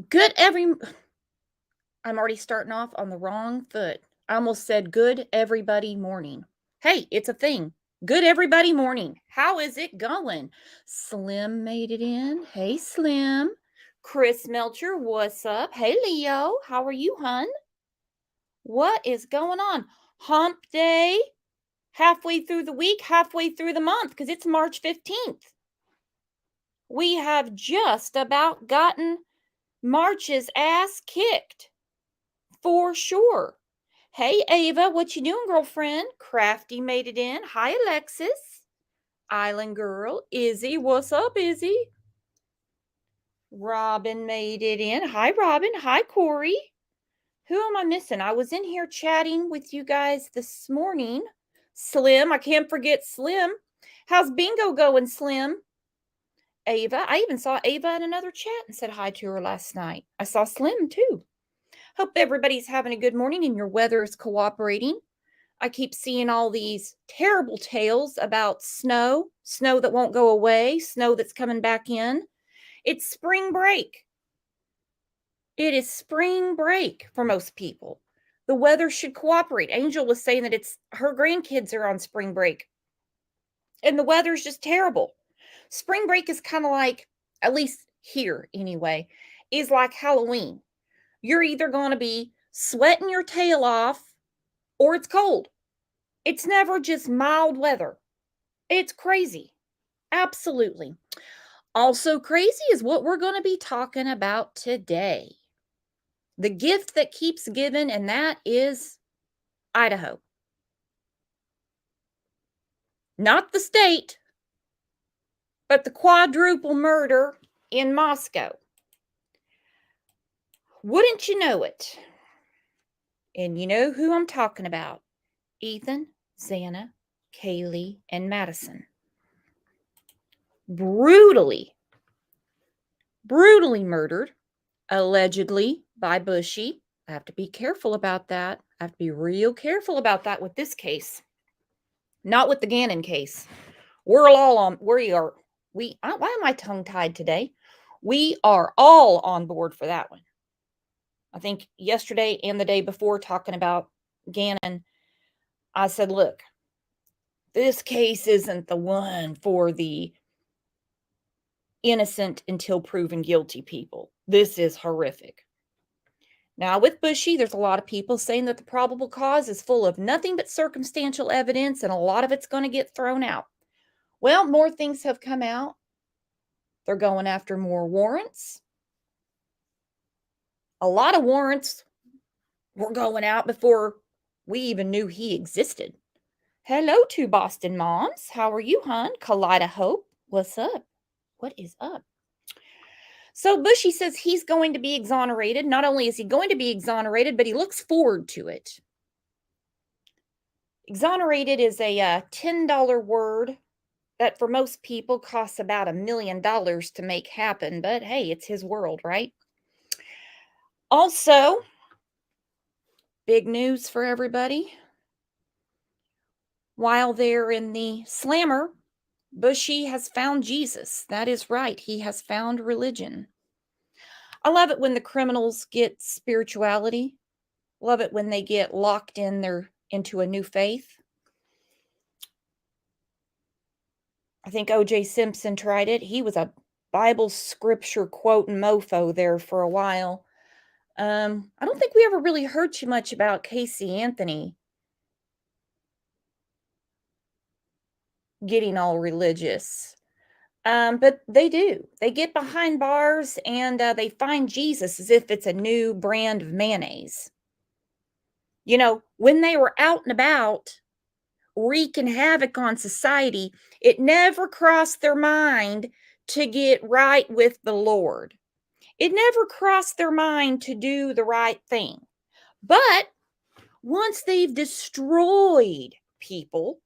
Good every I'm already starting off on the wrong foot. I almost said good everybody morning. Hey, it's a thing. Good everybody morning. How is it going? Slim made it in. Hey, Slim. Chris Melcher, what's up? Hey, Leo. How are you, hun? What is going on? Hump day? Halfway through the week, halfway through the month, because it's March 15th. We have just about gotten March's ass kicked. For sure. Hey, Ava, what you doing, girlfriend? Crafty made it in. Hi, Alexis. Island girl. Izzy, what's up, Izzy? Robin made it in. Hi, Robin. Hi, Corey. Who am I missing? I was in here chatting with you guys this morning. Slim, I can't forget Slim. How's bingo going, Slim? Ava, I even saw Ava in another chat and said hi to her last night. I saw Slim too. Hope everybody's having a good morning and your weather is cooperating. I keep seeing all these terrible tales about snow that won't go away, snow that's coming back in. It's spring break. It is spring break for most people. The weather should cooperate. Angel was saying that it's her grandkids are on spring break and the weather's just terrible. Spring break is kind of like, at least here anyway, is like Halloween. You're either going to be sweating your tail off or it's cold. It's never just mild weather. It's crazy. Absolutely. Also crazy is what we're going to be talking about today. The gift that keeps giving, and that is Idaho. Not the state, but the quadruple murder in Moscow. Wouldn't you know it? And you know who I'm talking about. Ethan, Xana, Kaylee, and Madison. Brutally murdered, allegedly by Bushy. I have to be careful about that. I have to be real careful about that with this case. Not with the Gannon case. We're all on, why am I tongue-tied today? We are all on board for that one. I think yesterday and the day before talking about Gannon, I said, look, this case isn't the one for the innocent until proven guilty people. This is horrific. Now, with Bushy, there's a lot of people saying that the probable cause is full of nothing but circumstantial evidence and a lot of it's going to get thrown out. Well, more things have come out. They're going after more warrants. A lot of warrants were going out before we even knew he existed. Hello to Boston moms. How are you, hon? Kaleida Hope. What's up? What is up? So Bushy says he's going to be exonerated. Not only is he going to be exonerated, but he looks forward to it. Exonerated is a $10 word that for most people costs about $1 million to make happen. But hey, it's his world, right? Also, big news for everybody. While they're in the slammer, Bushy has found Jesus. That is right. He has found religion. I love it when the criminals get spirituality. Love it when they get locked into a new faith. I think O.J. Simpson tried it. He was a Bible scripture quoting mofo there for a while. I don't think we ever really heard too much about Casey Anthony getting all religious. But they do. They get behind bars and they find Jesus as if it's a new brand of mayonnaise. You know, when they were out and about wreaking havoc on society, it never crossed their mind to get right with the Lord. It never crossed their mind to do the right thing. But once they've destroyed people,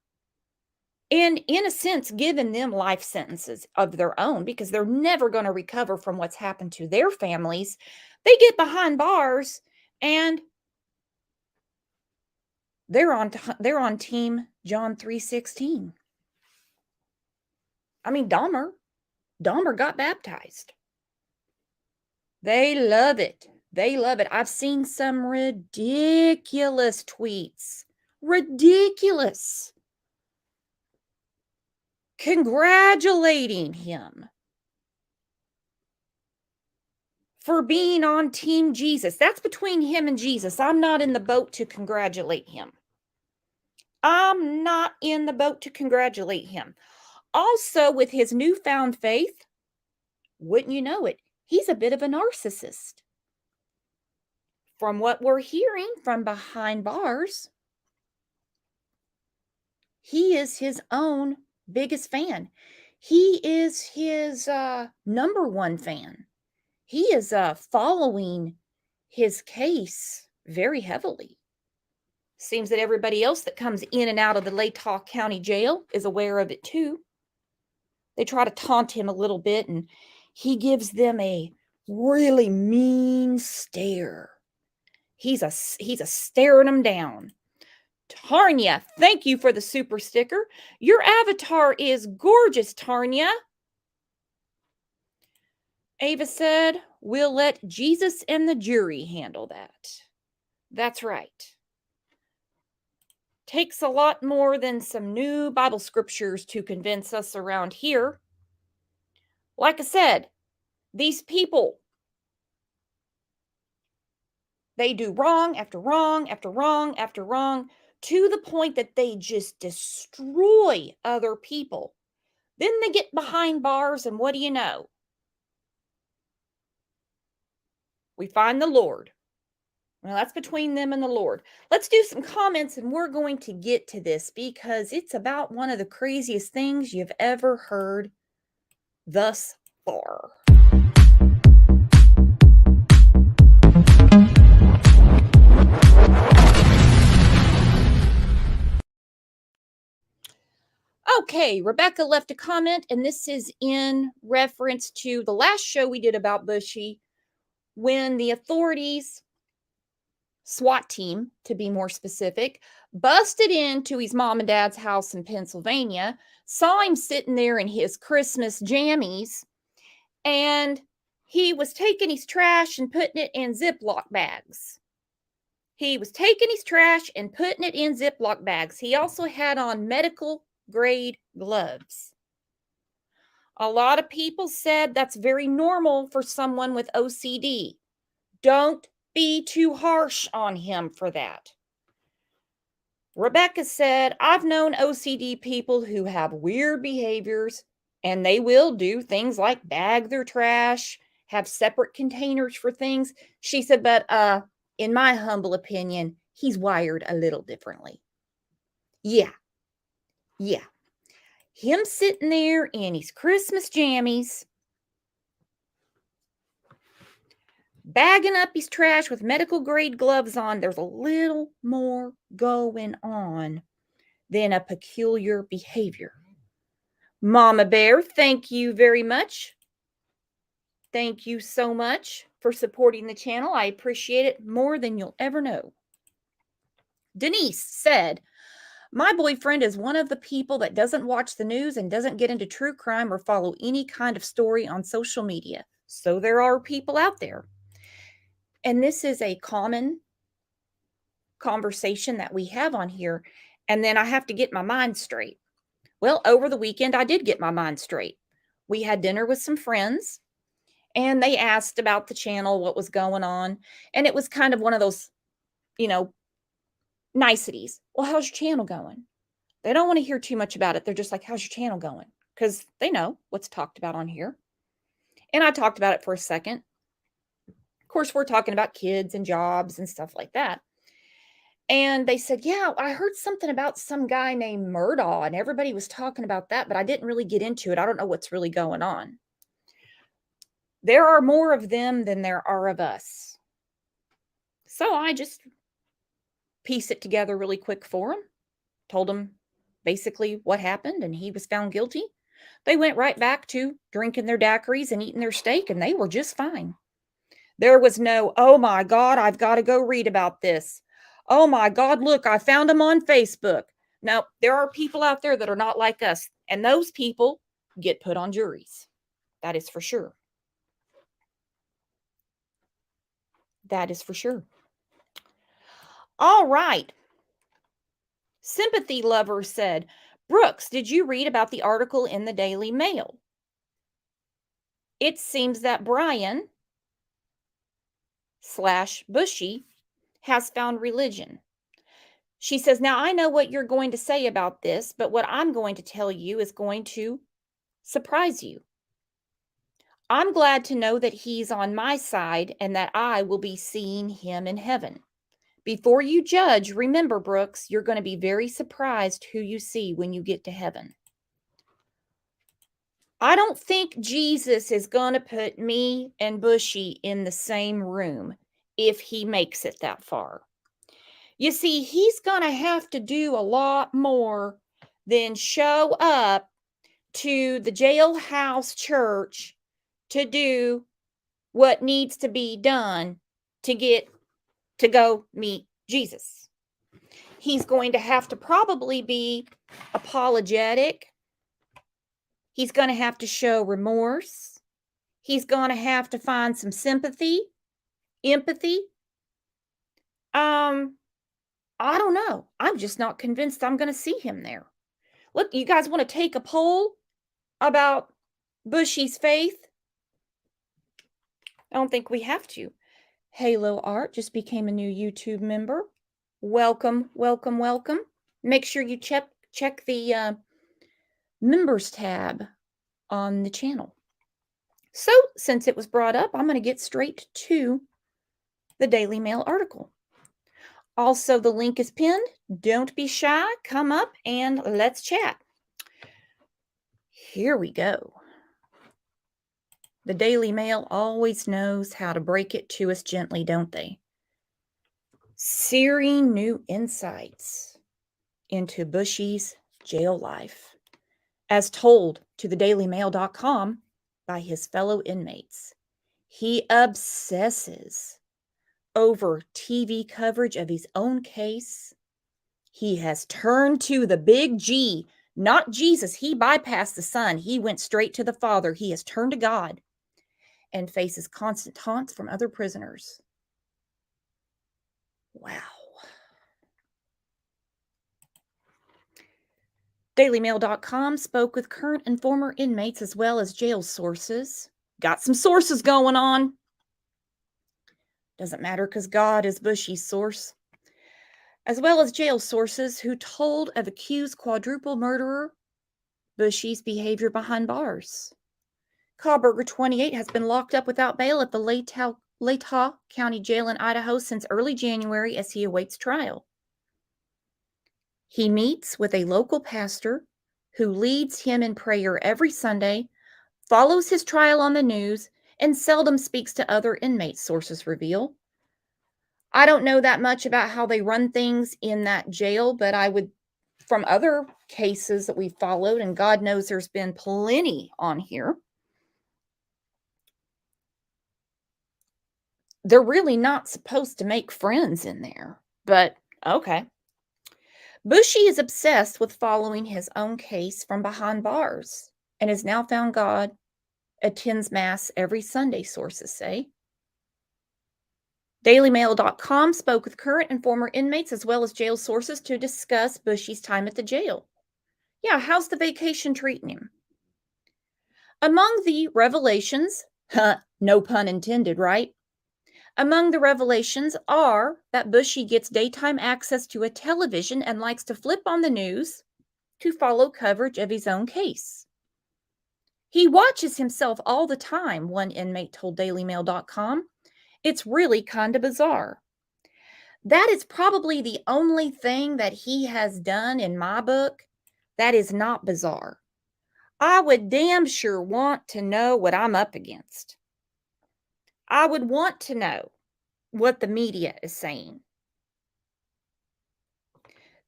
and in a sense, given them life sentences of their own, because they're never going to recover from what's happened to their families, they get behind bars and they're on team John 3:16. I mean, Dahmer got baptized. They love it. They love it. I've seen some ridiculous tweets. Ridiculous. Congratulating him for being on Team Jesus. That's between him and Jesus. I'm not in the boat to congratulate him. I'm not in the boat to congratulate him. Also, with his newfound faith, wouldn't you know it, he's a bit of a narcissist. From what we're hearing from behind bars, he is his own biggest fan. He is his number one fan. He is following his case very heavily. Seems that everybody else that comes in and out of the Latah County Jail is aware of it too. They try to taunt him a little bit, and he gives them a really mean stare. He's a staring them down. Tarnia, thank you for the super sticker. Your avatar is gorgeous, Tarnia. Ava said, we'll let Jesus and the jury handle that. That's right. Takes a lot more than some new Bible scriptures to convince us around here. Like I said, these people, they do wrong after wrong after wrong after wrong to the point that they just destroy other people. Then they get behind bars, and what do you know? We find the Lord. Well, that's between them and the Lord. Let's do some comments, and we're going to get to this because it's about one of the craziest things you've ever heard thus far. Okay, Rebecca left a comment, and this is in reference to the last show we did about Bushy, when the authorities, SWAT team to be more specific, busted into his mom and dad's house in Pennsylvania, saw him sitting there in his Christmas jammies, and he was taking his trash and putting it in Ziploc bags. He was taking his trash and putting it in Ziploc bags. He also had on medical grade gloves. A lot of people said that's very normal for someone with OCD. Don't be too harsh on him for that. Rebecca said, I've known OCD people who have weird behaviors, and they will do things like bag their trash, have separate containers for things. She said, but in my humble opinion, he's wired a little differently. Yeah. Him sitting there in his Christmas jammies, bagging up his trash with medical grade gloves on, there's a little more going on than a peculiar behavior. Mama Bear, thank you very much. Thank you so much for supporting the channel. I appreciate it more than you'll ever know. Denise said, my boyfriend is one of the people that doesn't watch the news and doesn't get into true crime or follow any kind of story on social media. So there are people out there. And this is a common conversation that we have on here. And then I have to get my mind straight. Well, over the weekend, I did get my mind straight. We had dinner with some friends, and they asked about the channel, what was going on. And it was kind of one of those, niceties. Well, how's your channel going? They don't want to hear too much about it. They're just like, how's your channel going? Because they know what's talked about on here. And I talked about it for a second. Of course, we're talking about kids and jobs and stuff like that. And they said, yeah, I heard something about some guy named Murdaugh, and everybody was talking about that, but I didn't really get into it. I don't know what's really going on. There are more of them than there are of us. So I just pieced it together really quick for him. Told him basically what happened, and he was found guilty. They went right back to drinking their daiquiris and eating their steak, and they were just fine. There was no, oh my God, I've got to go read about this. Oh my God, look, I found him on Facebook. No, there are people out there that are not like us, and those people get put on juries. That is for sure. That is for sure. All right. Sympathy Lover said, Brooks, did you read about the article in the Daily Mail? It seems that Brian slash Bushy has found religion. She says, now I know what you're going to say about this, but what I'm going to tell you is going to surprise you. I'm glad to know that he's on my side and that I will be seeing him in heaven. Before you judge, remember, Brooks, you're going to be very surprised who you see when you get to heaven. I don't think Jesus is going to put me and Bushy in the same room if he makes it that far. You see, he's going to have to do a lot more than show up to the jailhouse church to do what needs to be done to get to go meet Jesus. He's going to have to probably be apologetic. He's going to have to show remorse. He's going to have to find some sympathy, empathy. I don't know. I'm just not convinced I'm going to see him there. Look, you guys want to take a poll about Bushy's faith? I don't think we have to. Halo Art just became a new YouTube member. Welcome, welcome, welcome. Make sure you check the members tab on the channel. So, since it was brought up, I'm going to get straight to the Daily Mail article. Also, the link is pinned. Don't be shy. Come up and let's chat. Here we go. The Daily Mail always knows how to break it to us gently, don't they? Searing new insights into Bushy's jail life, as told to thedailymail.com by his fellow inmates. He obsesses over TV coverage of his own case. He has turned to the big G, not Jesus. He bypassed the Son. He went straight to the Father. He has turned to God and faces constant taunts from other prisoners. Wow. DailyMail.com spoke with current and former inmates as well as jail sources. Got some sources going on. Doesn't matter because God is Bushy's source. As well as jail sources who told of accused quadruple murderer Bushy's behavior behind bars. Kohberger, 28, has been locked up without bail at the Latah County Jail in Idaho since early January as he awaits trial. He meets with a local pastor who leads him in prayer every Sunday, follows his trial on the news, and seldom speaks to other inmates, sources reveal. I don't know that much about how they run things in that jail, but I would, from other cases that we followed, and God knows there's been plenty on here, they're really not supposed to make friends in there, but okay. Bushy is obsessed with following his own case from behind bars and has now found God, attends Mass every Sunday, sources say. DailyMail.com spoke with current and former inmates as well as jail sources to discuss Bushy's time at the jail. Yeah, how's the vacation treating him? Among the revelations, no pun intended, right? Among the revelations are that Bushy gets daytime access to a television and likes to flip on the news to follow coverage of his own case. He watches himself all the time, one inmate told DailyMail.com. It's really kind of bizarre. That is probably the only thing that he has done in my book that is not bizarre. I would damn sure want to know what I'm up against. I would want to know what the media is saying.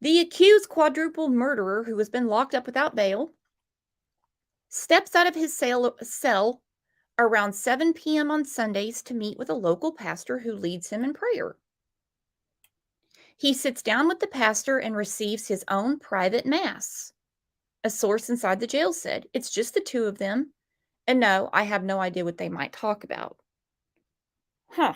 The accused quadruple murderer, who has been locked up without bail, steps out of his cell around 7 p.m. on Sundays to meet with a local pastor who leads him in prayer. He sits down with the pastor and receives his own private mass. A source inside the jail said, "It's just the two of them, and no, I have no idea what they might talk about." Huh.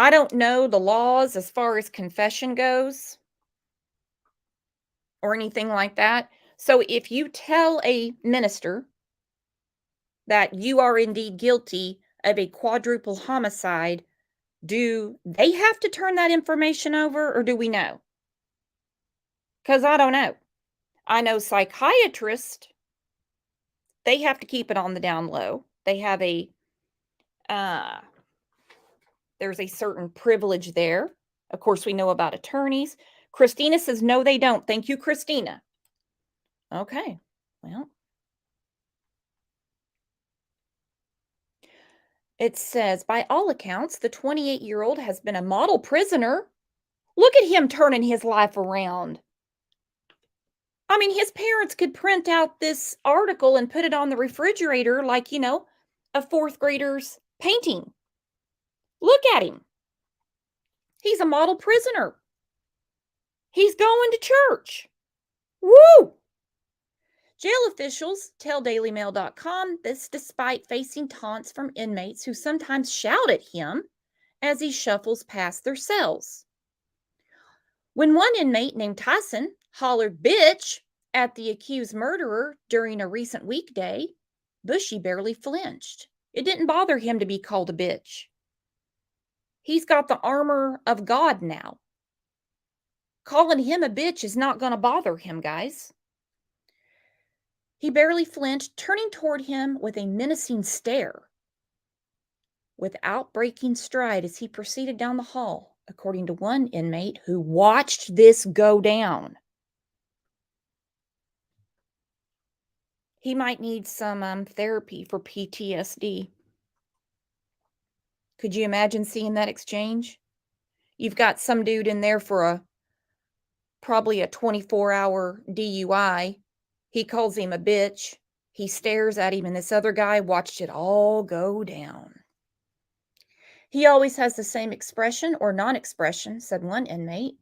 I don't know the laws as far as confession goes or anything like that. So if you tell a minister that you are indeed guilty of a quadruple homicide, do they have to turn that information over or do we know? Because I don't know. I know psychiatrists, they have to keep it on the down low. They have uh, there's a certain privilege there. Of course, we know about attorneys. Christina says, no, they don't. Thank you, Christina. Okay, well, it says, by all accounts, the 28-year-old has been a model prisoner. Look at him turning his life around. I mean, his parents could print out this article and put it on the refrigerator like, a fourth grader's painting. Look at him. He's a model prisoner. He's going to church. Woo! Jail officials tell dailymail.com this despite facing taunts from inmates who sometimes shout at him as he shuffles past their cells. When one inmate named Tyson hollered bitch at the accused murderer during a recent weekday, Bushy barely flinched. It didn't bother him to be called a bitch. He's got the armor of God now. Calling him a bitch is not going to bother him, guys. He barely flinched, turning toward him with a menacing stare, without breaking stride as he proceeded down the hall, according to one inmate who watched this go down. He might need some therapy for PTSD. Could you imagine seeing that exchange? You've got some dude in there for probably a 24-hour DUI. He calls him a bitch. He stares at him, and this other guy watched it all go down. He always has the same expression or non-expression, said one inmate,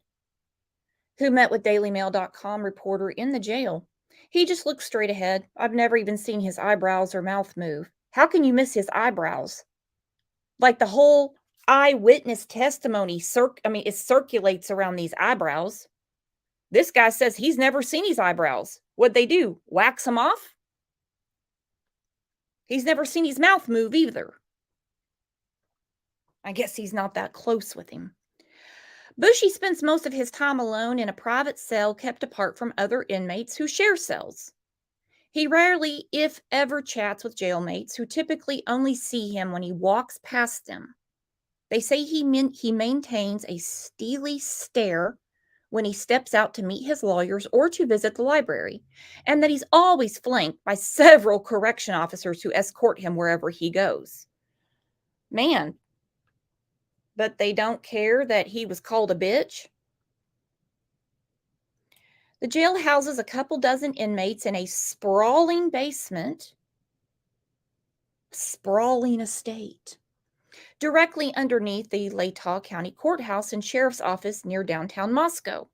who met with dailymail.com reporter in the jail. He just looks straight ahead. I've never even seen his eyebrows or mouth move. How can you miss his eyebrows? Like the whole eyewitness testimony, it circulates around these eyebrows. This guy says he's never seen his eyebrows. What'd they do? Wax them off? He's never seen his mouth move either. I guess he's not that close with him. Bushy spends most of his time alone in a private cell kept apart from other inmates who share cells. He rarely, if ever, chats with jailmates who typically only see him when he walks past them. They say he maintains a steely stare when he steps out to meet his lawyers or to visit the library, and that he's always flanked by several correction officers who escort him wherever he goes. Man, but they don't care that he was called a bitch? The jail houses a couple dozen inmates in a sprawling basement, sprawling estate, directly underneath the Latah County Courthouse and Sheriff's Office near downtown Moscow.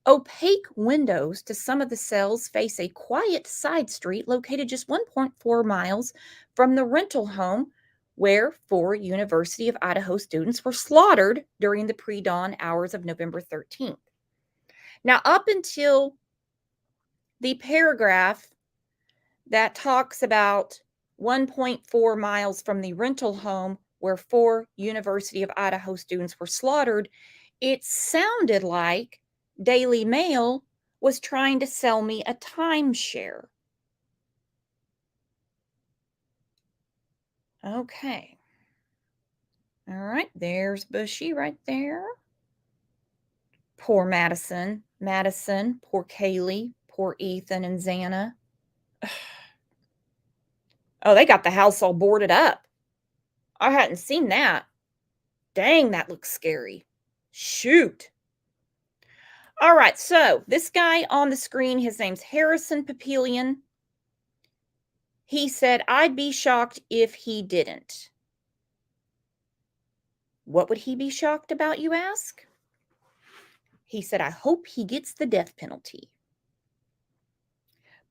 Opaque windows to some of the cells face a quiet side street located just 1.4 miles from the rental home where 4 University of Idaho students were slaughtered during the pre-dawn hours of November 13th. Now, up until the paragraph that talks about 1.4 miles from the rental home where 4 University of Idaho students were slaughtered, it sounded like Daily Mail was trying to sell me a timeshare. Okay. All right, there's Bushy right there. Poor Madison. Poor Kaylee, poor Ethan and Xana. Oh, they got the house all boarded up. I hadn't seen that. Dang, that looks scary. Shoot. All right, so this guy on the screen, his name's Harrison Papillion. He said, I'd be shocked if he didn't. What would he be shocked about, you ask? He said, I hope he gets the death penalty.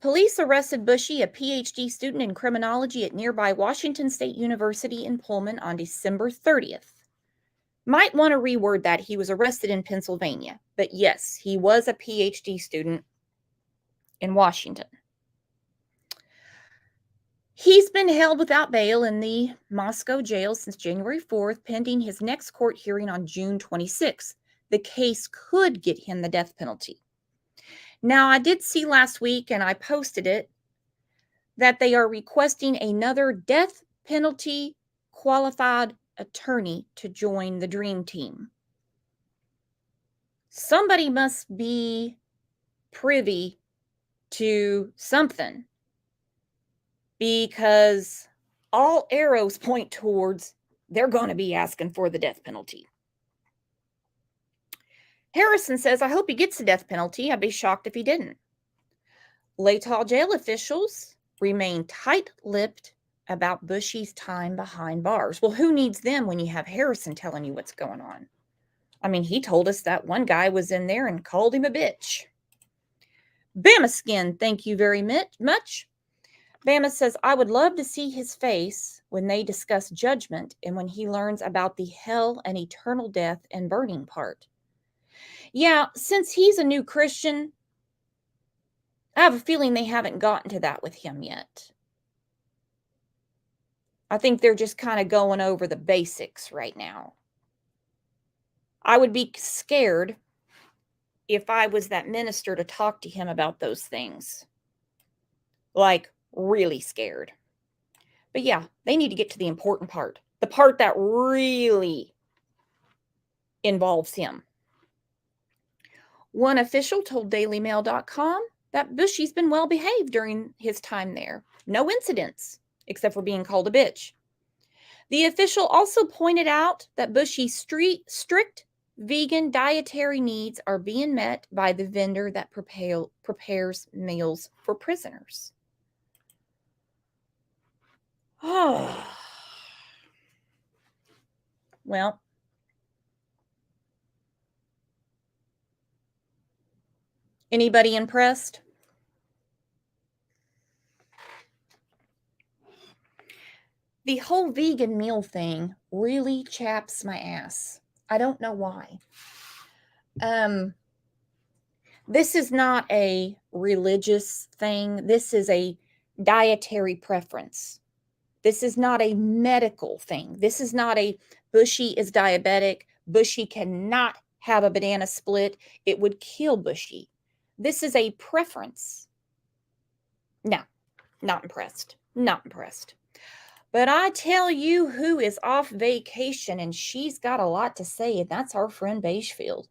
Police arrested Bushy, a PhD student in criminology at nearby Washington State University in Pullman, on December 30th. Might want to reword that. He was arrested in Pennsylvania. But yes, he was a PhD student in Washington. He's been held without bail in the Moscow jail since January 4th, pending his next court hearing on June 26th. The case could get him the death penalty. Now, I did see last week, and I posted it, that they are requesting another death penalty qualified attorney to join the dream team. Somebody must be privy to something, because all arrows point towards they're going to be asking for the death penalty. Harrison says, I hope he gets the death penalty. I'd be shocked if he didn't. Latah jail officials remain tight-lipped about Bushy's time behind bars. Well, who needs them when you have Harrison telling you what's going on? I mean, he told us that one guy was in there and called him a bitch. Bama Skin, thank you very much. Bama says, I would love to see his face when they discuss judgment and when he learns about the hell and eternal death and burning part. Yeah, since he's a new Christian, I have a feeling they haven't gotten to that with him yet. I think they're just kind of going over the basics right now. I would be scared if I was that minister to talk to him about those things. Like, really scared. But yeah, they need to get to the important part. The part that really involves him. One official told dailymail.com that Bushy's been well behaved during his time there. No incidents, except for being called a bitch. The official also pointed out that Bushy's strict vegan dietary needs are being met by the vendor that prepares meals for prisoners. Oh. Well, anybody impressed? The whole vegan meal thing really chaps my ass. I don't know why. This is not a religious thing. This is a dietary preference. This is not a medical thing. This is not a Bushy is diabetic. Bushy cannot have a banana split. It would kill Bushy. This is a preference. No, not impressed. Not impressed. But I tell you who is off vacation, and she's got a lot to say, and that's our friend Beigefield.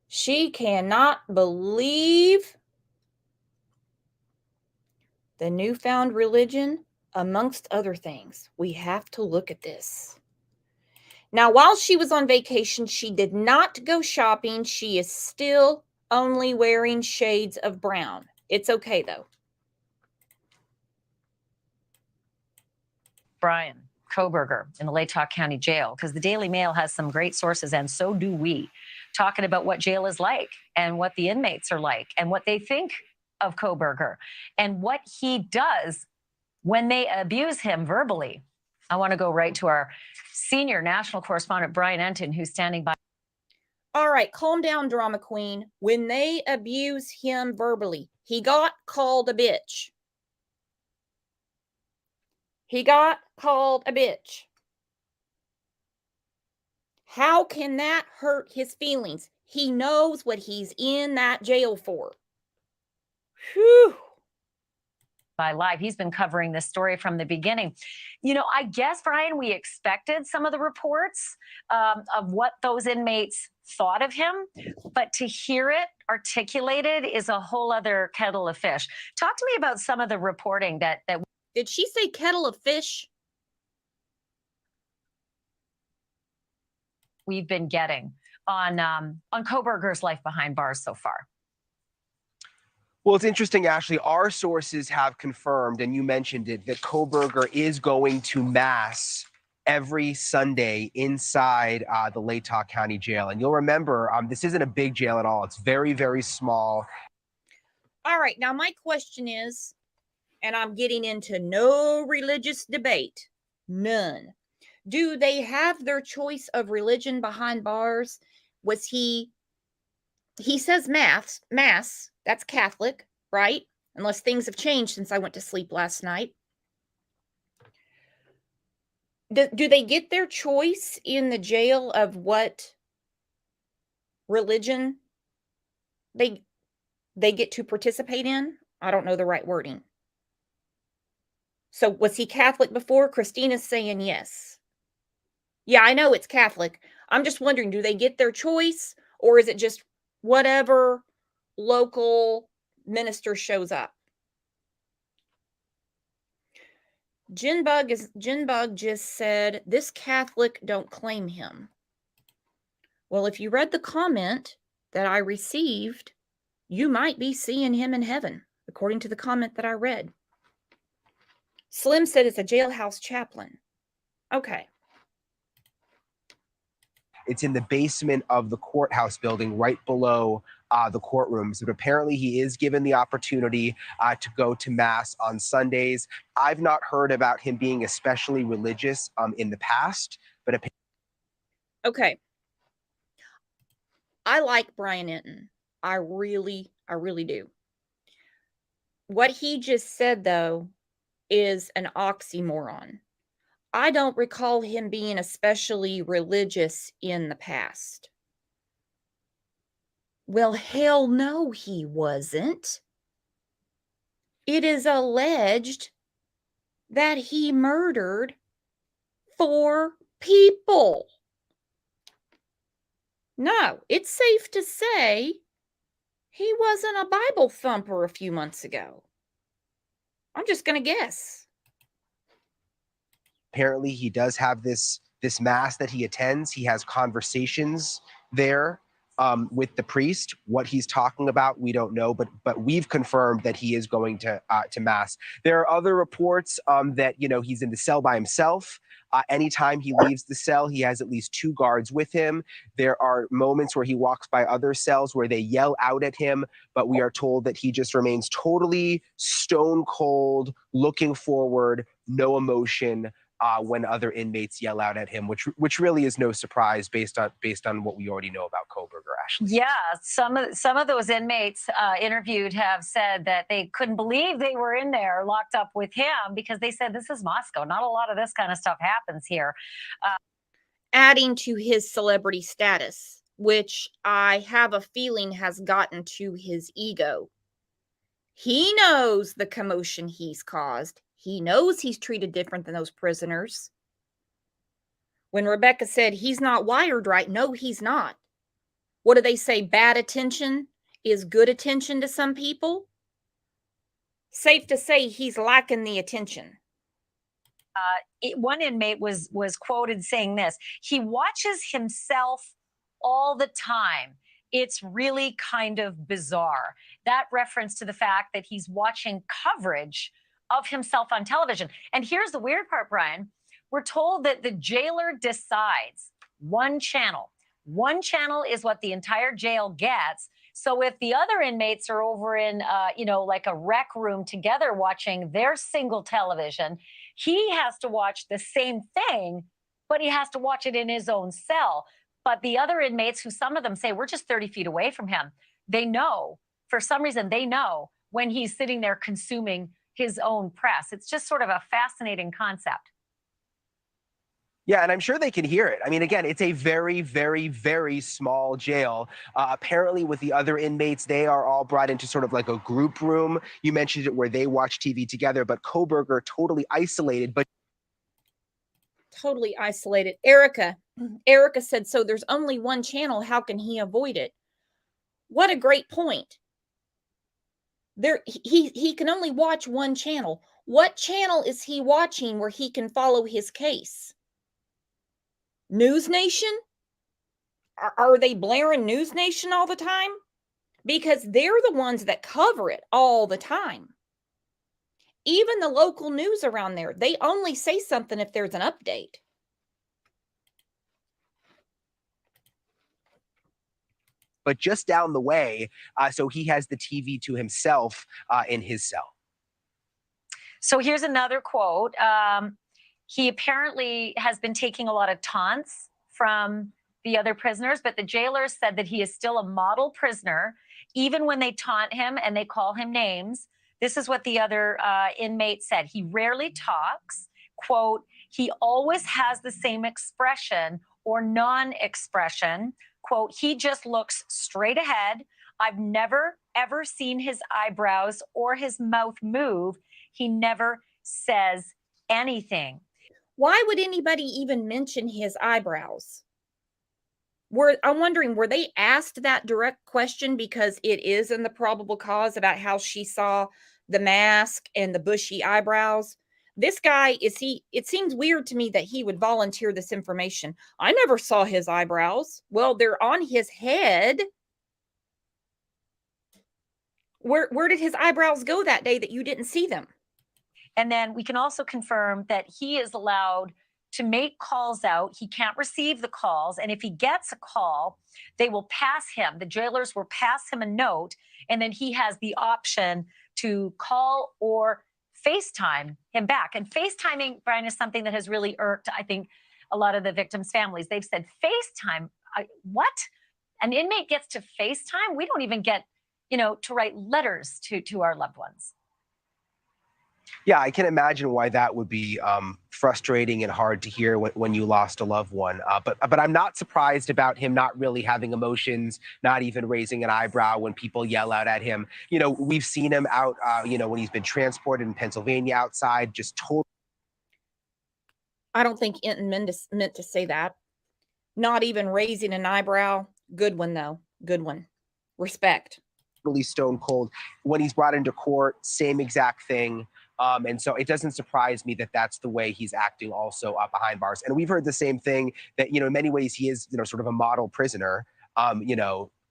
She cannot believe the newfound religion, amongst other things. We have to look at this. Now, while she was on vacation, she did not go shopping. She is still only wearing shades of brown. It's okay, though. Brian Kohberger in the Latah County Jail, because the Daily Mail has some great sources, and so do we, talking about what jail is like and what the inmates are like and what they think of Kohberger and what he does when they abuse him verbally. I want to go right to our senior national correspondent, Brian Entin, who's standing by. All right, calm down, drama queen. When they abuse him verbally, he got called a bitch. He got called a bitch. How can that hurt his feelings? He knows what he's in that jail for. Whew. By Live. He's been covering this story from the beginning. You know, I guess, Brian, we expected some of the reports of what those inmates thought of him, but to hear it articulated is a whole other kettle of fish. Talk to me about some of the reporting that Did she say kettle of fish? We've been getting on Kohberger's life behind bars so far. Well, it's interesting, Ashley. Our sources have confirmed, and you mentioned it, that Kohberger is going to Mass every Sunday inside the Latah County Jail. And you'll remember, this isn't a big jail at all. It's very, very small. All right. Now, my question is, and I'm getting into no religious debate, None. Do they have their choice of religion behind bars? Was he says mass, that's Catholic, right? Unless things have changed since I went to sleep last night. Do they get their choice in the jail of what religion they get to participate in? I don't know the right wording. So was he Catholic before? Christina's saying yes. Yeah, I know it's Catholic. I'm just wondering, do they get their choice, or is it just whatever local minister shows up? Jinbug just said, this Catholic don't claim him. Well, if you read the comment that I received, you might be seeing him in heaven, according to the comment that I read. Slim said it's a jailhouse chaplain. Okay. It's in the basement of the courthouse building, right below the courtrooms. But apparently he is given the opportunity to go to mass on Sundays. I've not heard about him being especially religious in the past, but okay. I like Brian Entin. I really do. What he just said, though, is an oxymoron. I don't recall him being especially religious in the past. Well, hell no, he wasn't. It is alleged that he murdered 4 people. No, it's safe to say he wasn't a Bible thumper a few months ago. I'm just going to guess. Apparently he does have this mass that he attends. He has conversations there with the priest. What he's talking about, we don't know, but we've confirmed that he is going to mass. There are other reports that he's in the cell by himself. Anytime he leaves the cell, he has at least 2 guards with him. There are moments where he walks by other cells where they yell out at him, but we are told that he just remains totally stone cold, looking forward, no emotion. When other inmates yell out at him, which really is no surprise based on what we already know about Kohberger, Ashley. Yeah, some of those inmates interviewed have said that they couldn't believe they were in there locked up with him because they said this is Moscow. Not a lot of this kind of stuff happens here. Adding to his celebrity status, which I have a feeling has gotten to his ego. He knows the commotion he's caused. He knows he's treated different than those prisoners. When Rebecca said he's not wired right, no, he's not. What do they say? Bad attention is good attention to some people? Safe to say he's lacking the attention. One inmate was quoted saying this: he watches himself all the time. It's really kind of bizarre. That reference to the fact that he's watching coverage of himself on television. And here's the weird part, Brian. We're told that the jailer decides one channel. One channel is what the entire jail gets. So if the other inmates are over in, like a rec room together watching their single television, he has to watch the same thing, but he has to watch it in his own cell. But the other inmates, who some of them say we're just 30 feet away from him, they know, for some reason, they know when he's sitting there consuming his own press. It's just sort of a fascinating concept. Yeah, and I'm sure they can hear it. I mean, again, it's a very, very, very small jail. Apparently, with the other inmates, they are all brought into sort of like a group room. You mentioned it where they watch TV together, but Kohberger totally isolated. But totally isolated. Erica said, so there's only one channel. How can he avoid it? What a great point. He can only watch one channel. What channel is he watching where he can follow his case? News Nation? Are they blaring News Nation all the time? Because they're the ones that cover it all the time. Even the local news around there, they only say something if there's an update. But just down the way, so he has the TV to himself in his cell. So here's another quote. He apparently has been taking a lot of taunts from the other prisoners, but the jailers said that he is still a model prisoner, even when they taunt him and they call him names. This is what the other inmate said. He rarely talks. Quote, he always has the same expression or non-expression. Quote, he just looks straight ahead. I've never, ever seen his eyebrows or his mouth move. He never says anything. Why would anybody even mention his eyebrows? I'm wondering, were they asked that direct question because it is in the probable cause about how she saw the mask and the bushy eyebrows? This guy, it seems weird to me that he would volunteer this information. I never saw his eyebrows. Well, they're on his head. Where did his eyebrows go that day that you didn't see them? And then we can also confirm that he is allowed to make calls out. He can't receive the calls. And if he gets a call, they will pass him. The jailers will pass him a note. And then he has the option to call or FaceTime him back. And FaceTiming, Brian, is something that has really irked, I think, a lot of the victims' families. They've said, FaceTime? What? An inmate gets to FaceTime? We don't even get, to write letters to our loved ones. Yeah, I can imagine why that would be frustrating and hard to hear when you lost a loved one. But I'm not surprised about him not really having emotions, not even raising an eyebrow when people yell out at him. We've seen him out, when he's been transported in Pennsylvania outside, just totally. I don't think Entin meant to say that. Not even raising an eyebrow. Good one, though. Good one. Respect. Really stone cold. When he's brought into court, same exact thing. And so it doesn't surprise me that that's the way he's acting also behind bars. And we've heard the same thing that, in many ways he is, sort of a model prisoner,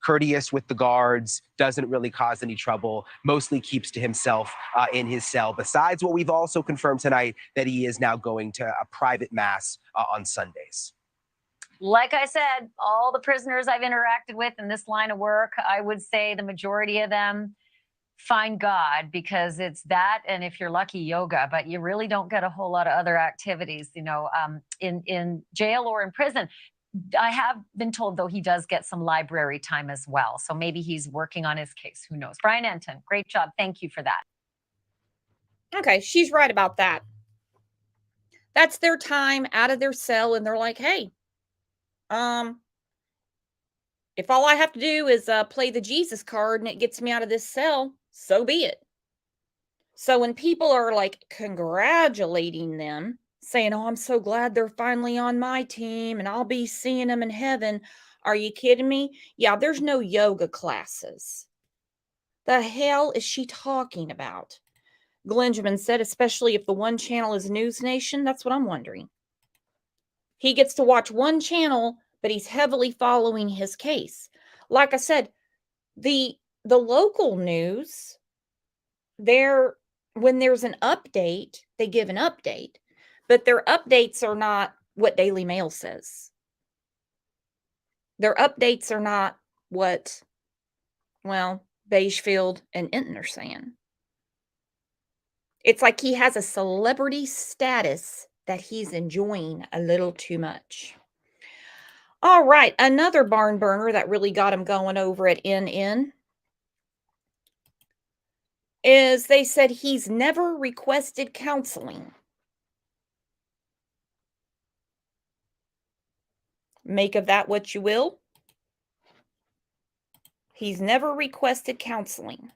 courteous with the guards, doesn't really cause any trouble, mostly keeps to himself in his cell. Besides what we've also confirmed tonight, that he is now going to a private mass on Sundays. Like I said, all the prisoners I've interacted with in this line of work, I would say the majority of them find God, because it's that, and if you're lucky, yoga, but you really don't get a whole lot of other activities, in jail or in prison. I have been told, though, he does get some library time as well. So maybe he's working on his case. Who knows? Brian Entin, great job. Thank you for that. Okay, she's right about that. That's their time out of their cell, and they're like, hey, if all I have to do is play the Jesus card and it gets me out of this cell, so be it. So when people are like congratulating them, saying, oh, I'm so glad they're finally on my team and I'll be seeing them in heaven. Are you kidding me? Yeah, there's no yoga classes. The hell is she talking about? Glenjamin said, especially if the one channel is News Nation. That's what I'm wondering. He gets to watch one channel, but he's heavily following his case. Like I said, the local news, when there's an update, they give an update, but their updates are not what Daily Mail says. Their updates are not what, Beigefield and Entin are saying. It's like he has a celebrity status that he's enjoying a little too much. All right, another barn burner that really got him going over at NN is they said he's never requested counseling. Make of that what you will. He's never requested counseling.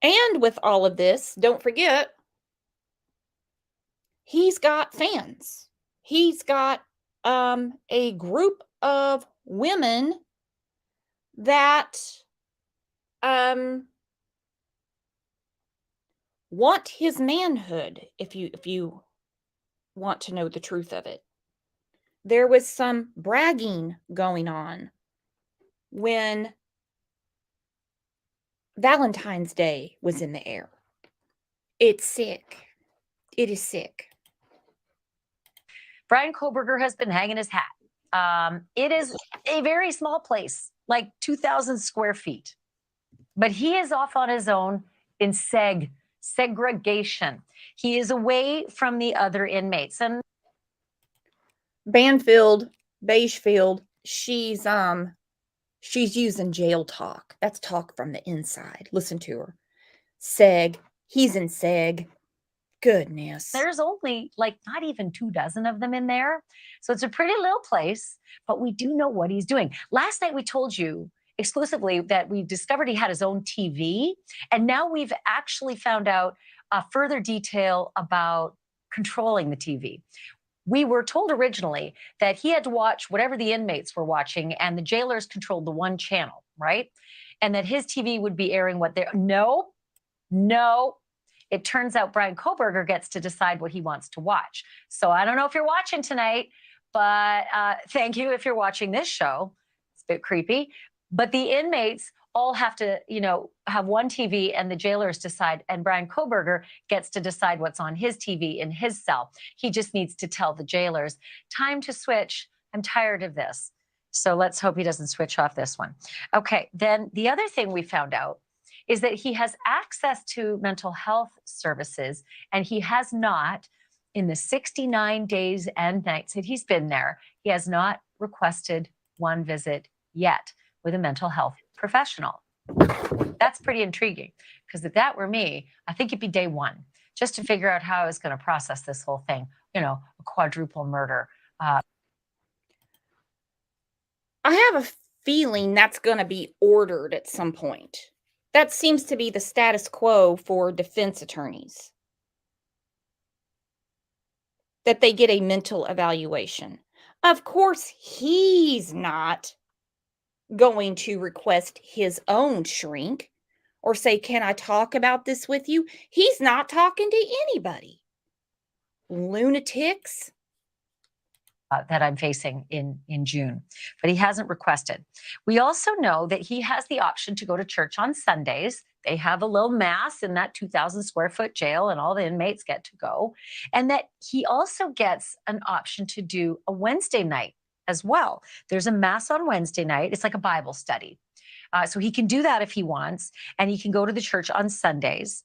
And with all of this, don't forget, he's got fans. He's got a group of women that want his manhood, if you want to know the truth of it. There was some bragging going on when Valentine's Day was in the air. It's sick. It is sick. Bryan Kohberger has been hanging his hat. It is a very small place, like 2,000 square feet. But he is off on his own in Seg, segregation. He is away from the other inmates. And Banfield, Beigefield, she's using jail talk. That's talk from the inside. Listen to her. Seg. He's in seg. Goodness. there's only like not even 24 of them in there. So it's a pretty little place, but we do know what he's doing. Last night we told you exclusively that we discovered he had his own TV. And now we've actually found out further detail about controlling the TV. We were told originally that he had to watch whatever the inmates were watching, and the jailers controlled the one channel, right? And that his TV would be airing what they're. No. It turns out Bryan Kohberger gets to decide what he wants to watch. So I don't know if you're watching tonight, but thank you if you're watching this show. It's a bit creepy. But the inmates all have to, have one TV, and the jailers decide, and Bryan Kohberger gets to decide what's on his TV in his cell. He just needs to tell the jailers, time to switch. I'm tired of this. So let's hope he doesn't switch off this one. Okay, then the other thing we found out is that he has access to mental health services, and he has not, in the 69 days and nights that he's been there, he has not requested one visit yet with a mental health professional. That's pretty intriguing, because if that were me, I think it'd be day one, just to figure out how I was going to process this whole thing, a quadruple murder. I have a feeling that's going to be ordered at some point. That seems to be the status quo for defense attorneys, that they get a mental evaluation. Of course, he's not going to request his own shrink or say, can I talk about this with you? He's not talking to anybody. Lunatics. That I'm facing in June, but he hasn't requested. We also know that he has the option to go to church on Sundays. They have a little mass in that 2,000 square foot jail, and all the inmates get to go. And that he also gets an option to do a Wednesday night as well. There's a mass on Wednesday night. It's like a Bible study. So he can do that if he wants, and he can go to the church on Sundays.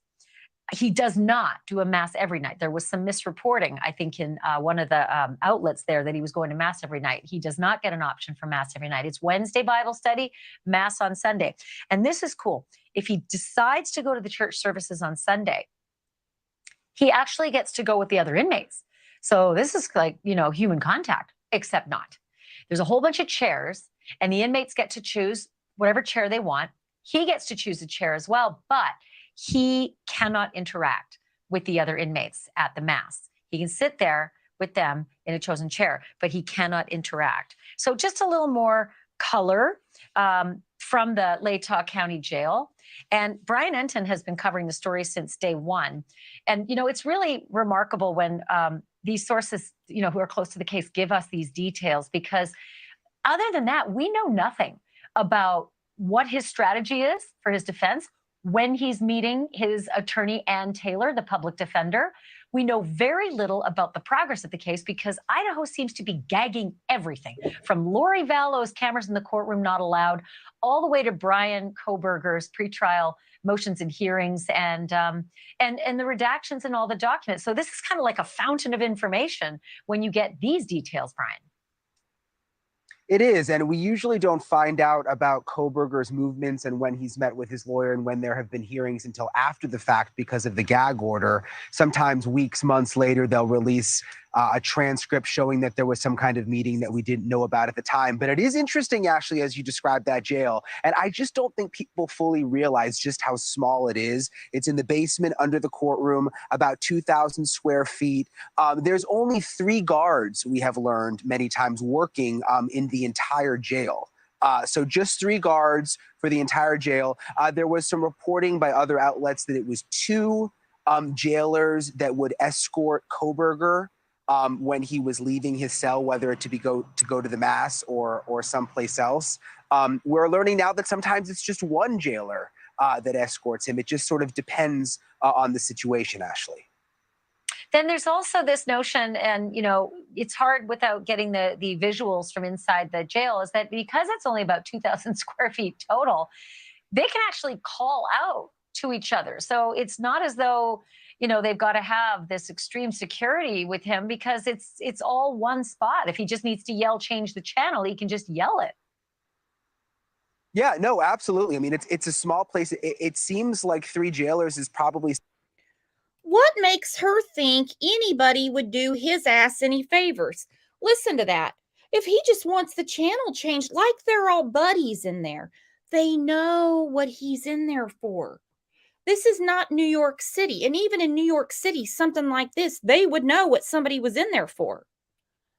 He does not do a mass every night. There was some misreporting, I think, in one of the outlets there, that he was going to mass every night. He does not get an option for mass every night. It's Wednesday Bible study, mass on Sunday. And this is cool. If he decides to go to the church services on Sunday, he actually gets to go with the other inmates. So this is like, human contact, except not. There's a whole bunch of chairs, and the inmates get to choose whatever chair they want. He gets to choose a chair as well, but he cannot interact with the other inmates at the mass. He can sit there with them in a chosen chair, but he cannot interact. So just a little more color from the Latah County Jail. And Brian Entin has been covering the story since day one. And, it's really remarkable when these sources, who are close to the case, give us these details, because other than that, we know nothing about what his strategy is for his defense, when he's meeting his attorney, Ann Taylor, the public defender. We know very little about the progress of the case, because Idaho seems to be gagging everything, from Lori Vallow's cameras in the courtroom not allowed, all the way to Bryan Kohberger's pretrial motions and hearings, and the redactions and all the documents. So this is kind of like a fountain of information when you get these details, Brian. It is, and we usually don't find out about Kohberger's movements and when he's met with his lawyer and when there have been hearings until after the fact because of the gag order. Sometimes weeks, months later, they'll release a transcript showing that there was some kind of meeting that we didn't know about at the time. But it is interesting, Ashley, as you described that jail. And I just don't think people fully realize just how small it is. It's in the basement under the courtroom, about 2,000 square feet. There's only 3 guards, we have learned many times, working in the entire jail. So just 3 guards for the entire jail. There was some reporting by other outlets that it was 2 jailers that would escort Kohberger when he was leaving his cell, whether it to go to the mass or someplace else. We're learning now that sometimes it's just 1 jailer that escorts him. It just sort of depends on the situation, Ashley. Then there's also this notion, and it's hard without getting the visuals from inside the jail, is that because it's only about 2,000 square feet total, they can actually call out to each other. So it's not as though, they've got to have this extreme security with him, because it's all one spot. If he just needs to yell, change the channel, he can just yell it. Yeah, no, absolutely. I mean, it's a small place. It seems like 3 jailers is probably. What makes her think anybody would do his ass any favors? Listen to that. If he just wants the channel changed, like they're all buddies in there, they know what he's in there for. This is not New York City. And even in New York City, something like this, they would know what somebody was in there for.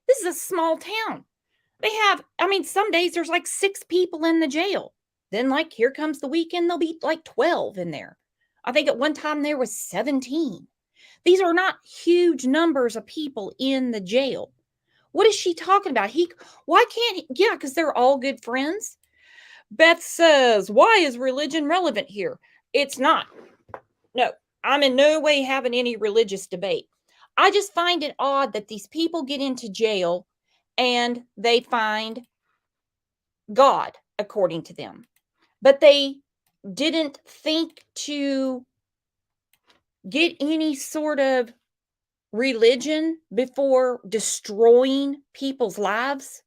This is a small town. They have, some days there's like 6 people in the jail. Then, like, here comes the weekend, there'll be like 12 in there. I think at one time there was 17. These are not huge numbers of people in the jail. What is she talking about? Why can't he? Yeah, because they're all good friends. Beth says, why is religion relevant here? It's not. No, I'm in no way having any religious debate. I just find it odd that these people get into jail and they find God, according to them. But they didn't think to get any sort of religion before destroying people's lives.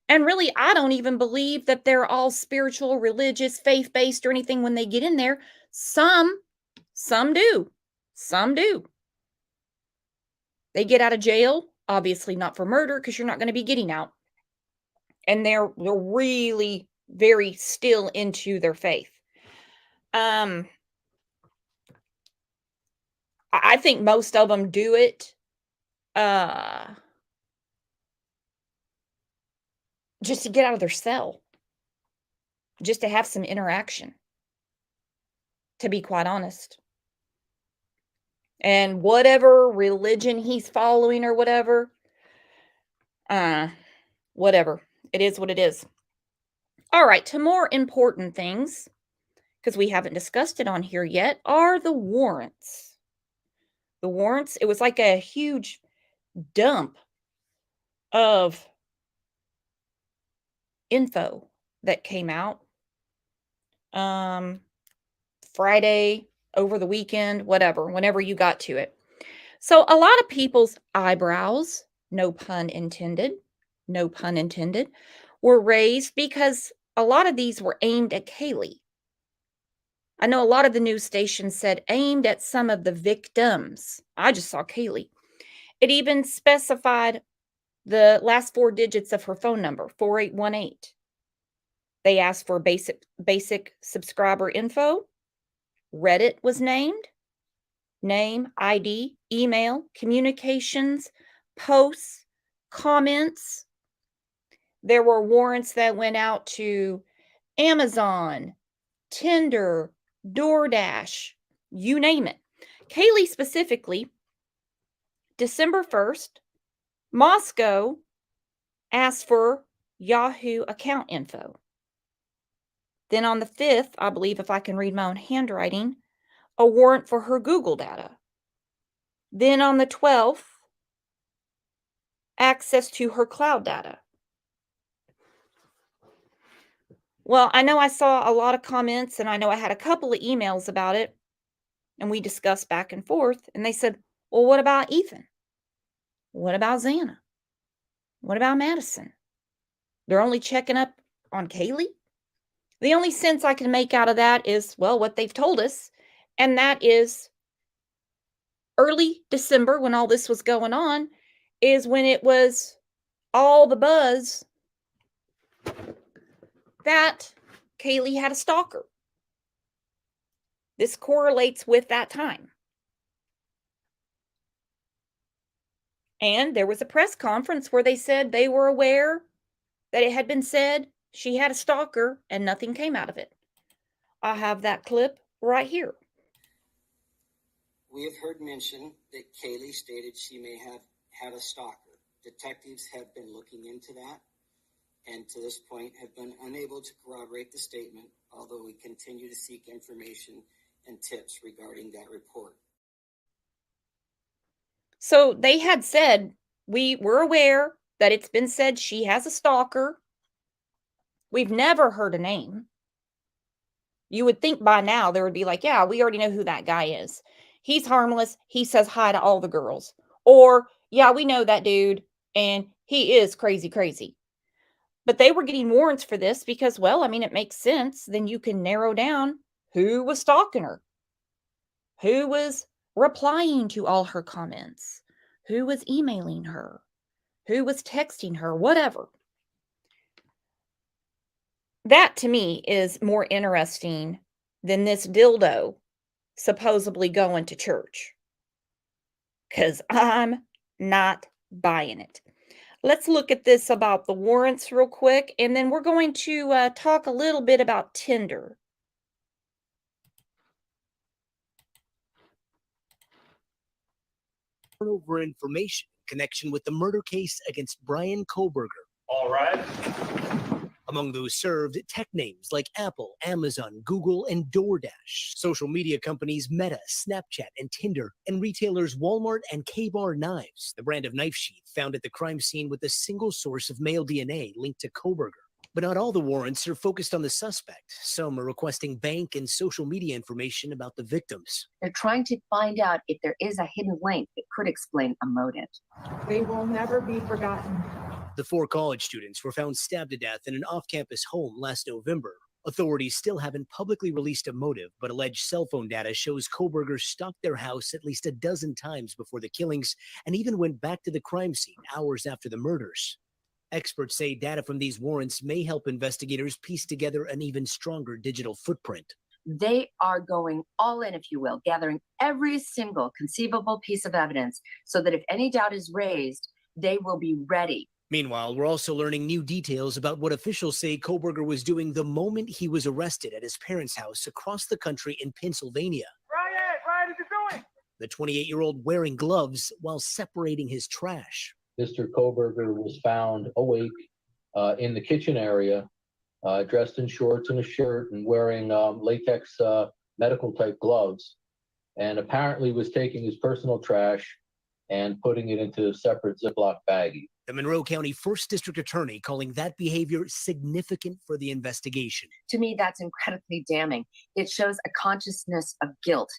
And really, I don't even believe that they're all spiritual, religious, faith-based or anything when they get in there. Some do. Some do. They get out of jail, obviously not for murder, because you're not going to be getting out. And they're really very still into their faith. I think most of them do it just to get out of their cell, just to have some interaction, to be quite honest. And whatever religion he's following or whatever, whatever. It is what it is. All right, to more important things, because we haven't discussed it on here yet, are the warrants. The warrants, it was like a huge dump of info that came out Friday, over the weekend, whatever, whenever you got to it. So a lot of people's eyebrows, no pun intended, were raised because a lot of these were aimed at Kaylee. I know a lot of the news stations said aimed at some of the victims. I just saw Kaylee. It even specified the last 4 digits of her phone number, 4818. They asked for basic subscriber info. Reddit was named. Name, ID, email, communications, posts, comments. There were warrants that went out to Amazon, Tinder, DoorDash, you name it. Kaylee specifically, December 1st, Moscow asked for Yahoo account info. Then on the 5th, I believe, if I can read my own handwriting, a warrant for her Google data. Then on the 12th, access to her cloud data. Well, I know I saw a lot of comments, and I know I had a couple of emails about it, and we discussed back and forth, and they said, well, what about Ethan? What about Xana? What about Madison? They're only checking up on Kaylee? The only sense I can make out of that is, well, what they've told us, and that is early December, when all this was going on, is when it was all the buzz that Kaylee had a stalker. This correlates with that time. And there was a press conference where they said they were aware that it had been said she had a stalker and nothing came out of it. I have that clip right here. We have heard mention that Kaylee stated she may have had a stalker. Detectives have been looking into that and to this point have been unable to corroborate the statement, although we continue to seek information and tips regarding that report. So they had said, we were aware that it's been said she has a stalker. We've never heard a name. You would think by now there would be like, yeah, we already know who that guy is. He's harmless. He says hi to all the girls. Or, yeah, we know that dude and he is crazy, crazy. But they were getting warrants for this because, well, I mean, it makes sense. Then you can narrow down who was stalking her, who was replying to all her comments, who was emailing her, who was texting her, whatever. That to me is more interesting than this dildo supposedly going to church. Because I'm not buying it. Let's look at this about the warrants real quick, and then we're going to talk a little bit about Tinder. Over information in connection with the murder case against Brian Kohberger. All right. Among those served, tech names like Apple, Amazon, Google, and DoorDash, social media companies Meta, Snapchat, and Tinder, and retailers Walmart and K-Bar Knives, the brand of knife sheath found at the crime scene with a single source of male DNA linked to Kohberger. But not all the warrants are focused on the suspect. Some are requesting bank and social media information about the victims. They're trying to find out if there is a hidden link that could explain a motive. They will never be forgotten. The 4 college students were found stabbed to death in an off-campus home last November. Authorities still haven't publicly released a motive, but alleged cell phone data shows Kohberger stalked their house at least a dozen times before the killings and even went back to the crime scene hours after the murders. Experts say data from these warrants may help investigators piece together an even stronger digital footprint. They are going all in, if you will, gathering every single conceivable piece of evidence so that if any doubt is raised, they will be ready. Meanwhile, we're also learning new details about what officials say Kohberger was doing the moment he was arrested at his parents' house across the country in Pennsylvania. Brian, what are you doing? The 28-year-old wearing gloves while separating his trash. Mr. Kohberger was found awake in the kitchen area, dressed in shorts and a shirt and wearing latex medical type gloves, and apparently was taking his personal trash and putting it into a separate Ziploc baggie. The Monroe County 1st District Attorney calling that behavior significant for the investigation. To me, that's incredibly damning. It shows a consciousness of guilt,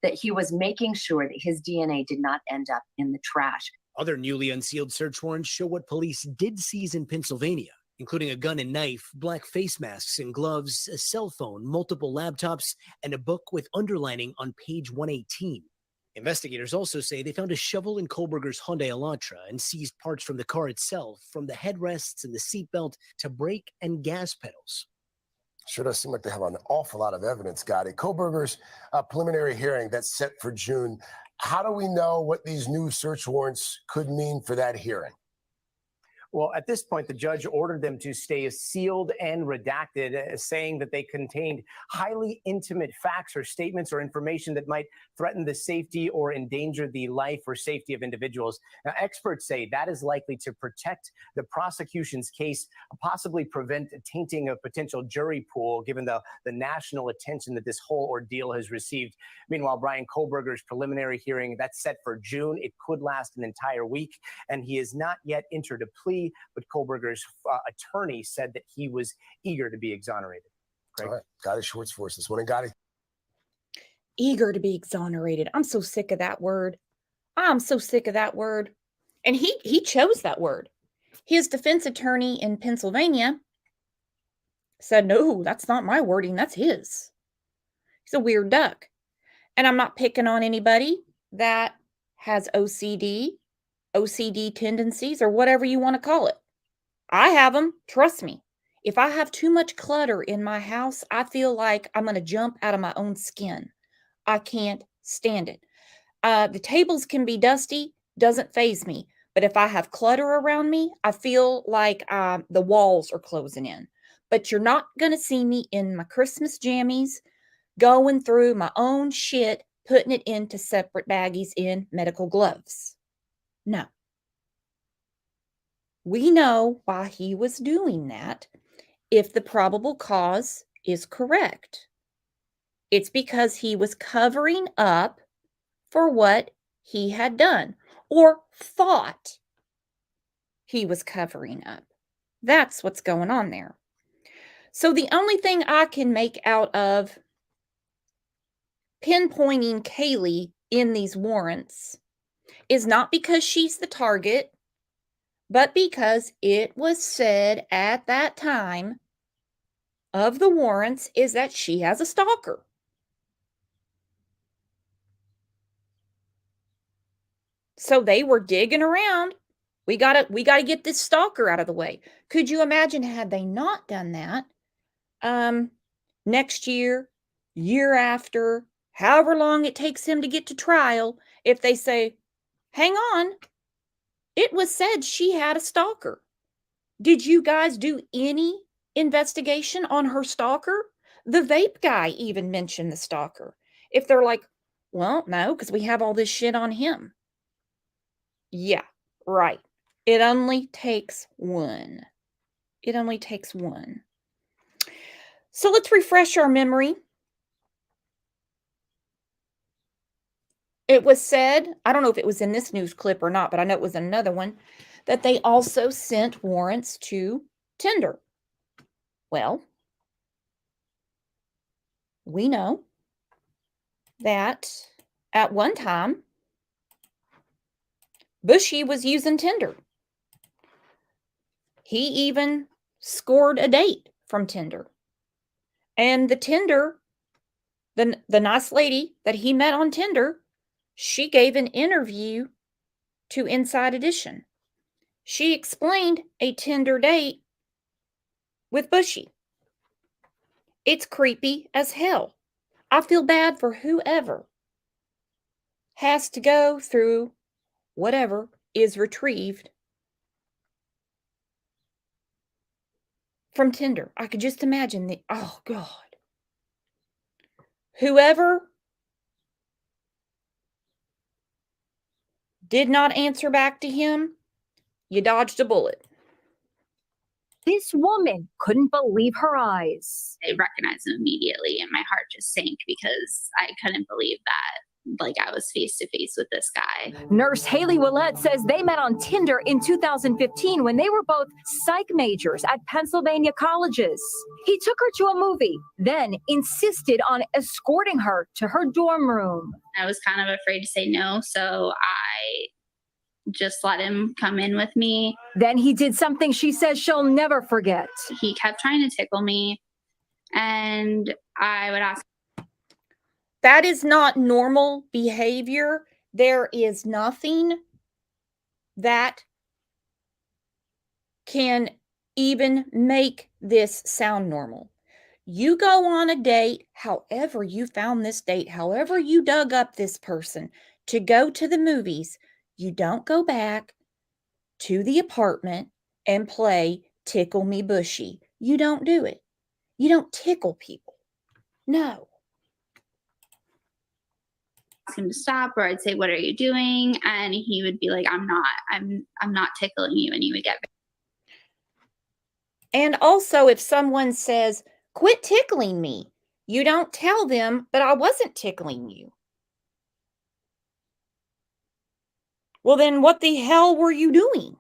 that he was making sure that his DNA did not end up in the trash. Other newly unsealed search warrants show what police did seize in Pennsylvania, including a gun and knife, black face masks and gloves, a cell phone, multiple laptops, and a book with underlining on page 118. Investigators also say they found a shovel in Kohberger's Hyundai Elantra and seized parts from the car itself, from the headrests and the seatbelt to brake and gas pedals. Sure does seem like they have an awful lot of evidence, Gotti. Kohberger's preliminary hearing that's set for June. How do we know what these new search warrants could mean for that hearing? Well, at this point, the judge ordered them to stay sealed and redacted, saying that they contained highly intimate facts or statements or information that might threaten the safety or endanger the life or safety of individuals. Now, experts say that is likely to protect the prosecution's case, possibly prevent tainting a potential jury pool, given the national attention that this whole ordeal has received. Meanwhile, Brian Kohberger's preliminary hearing, that's set for June. It could last an entire week, and he has not yet entered a plea. But Kohberger's attorney said that he was eager to be exonerated. Greg? All right, Gotti Schwartz for us this morning. Gotti. Eager to be exonerated. I'm so sick of that word. I'm so sick of that word. And he chose that word. His defense attorney in Pennsylvania said, no, that's not my wording. That's his. He's a weird duck. And I'm not picking on anybody that has OCD tendencies, or whatever you want to call it. I have them. Trust me. If I have too much clutter in my house, I feel like I'm going to jump out of my own skin. I can't stand it. The tables can be dusty, doesn't faze me. But if I have clutter around me, I feel like the walls are closing in. But you're not going to see me in my Christmas jammies, going through my own shit, putting it into separate baggies in medical gloves. No. We know why he was doing that if the probable cause is correct. It's because he was covering up for what he had done, or thought he was covering up. That's what's going on there. So the only thing I can make out of pinpointing Kaylee in these warrants is not because she's the target, but because it was said at that time of the warrants is that she has a stalker. So they were digging around. We gotta get this stalker out of the way. Could you imagine had they not done that? Next year, year after, however long it takes him to get to trial, if they say, hang on, it was said she had a stalker. Did you guys do any investigation on her stalker? The vape guy even mentioned the stalker. If they're like, well, no, because we have all this shit on him. Yeah, right. It only takes one. It only takes one. So let's refresh our memory. It was said, I don't know if it was in this news clip or not, but I know it was another one, that they also sent warrants to Tinder. Well, we know that at one time, Bushy was using Tinder. He even scored a date from Tinder. And the Tinder, the nice lady that he met on Tinder, she gave an interview to Inside Edition. She explained a Tinder date with Bushy. It's creepy as hell. I feel bad for whoever has to go through whatever is retrieved from Tinder. I could just imagine oh God. Whoever did not answer back to him, you dodged a bullet. This woman couldn't believe her eyes. I recognized him immediately, and my heart just sank because I couldn't believe that, like, I was face to face with this guy. Nurse Haley Willett says they met on Tinder in 2015 when they were both psych majors at Pennsylvania colleges. He took her to a movie, then insisted on escorting her to her dorm room. I was kind of afraid to say no, so I just let him come in with me. Then he did something she says she'll never forget. He kept trying to tickle me, and I would ask. That is not normal behavior. There is nothing that can even make this sound normal. You go on a date, however you found this date, however you dug up this person to go to the movies, you don't go back to the apartment and play Tickle Me Bushy. You don't do it. You don't tickle people. No. Ask him to stop, or I'd say, what are you doing? And he would be like, I'm not tickling you. And he would get. And also, if someone says, quit tickling me, you don't tell them, but I wasn't tickling you. Well, then what the hell were you doing?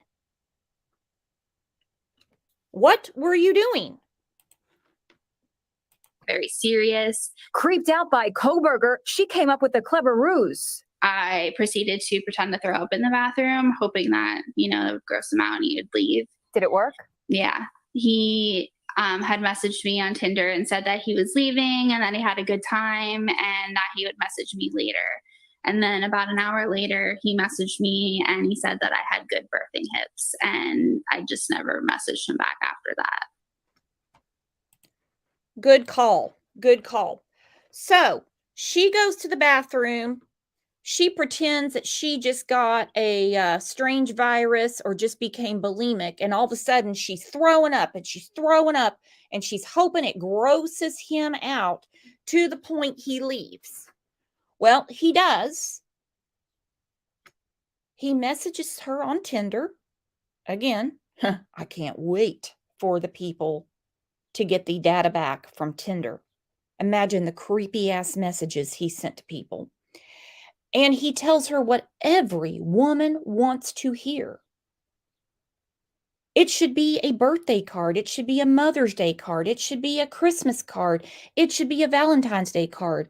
What were you doing? Very serious. Creeped out by Kohberger, she came up with a clever ruse. I proceeded to pretend to throw up in the bathroom, hoping that, it would gross him out and he would leave. Did it work? Yeah. He had messaged me on Tinder and said that he was leaving and that he had a good time and that he would message me later. And then about an hour later, he messaged me and he said that I had good birthing hips. And I just never messaged him back after that. Good call. Good call. So she goes to the bathroom. She pretends that she just got a strange virus or just became bulimic. And all of a sudden she's throwing up and she's throwing up and she's hoping it grosses him out to the point he leaves. Well, he does. He messages her on Tinder. Again, I can't wait for the people to get the data back from Tinder. Imagine the creepy ass messages he sent to people. And he tells her what every woman wants to hear. It should be a birthday card. It should be a Mother's Day card. It should be a Christmas card. It should be a Valentine's Day card.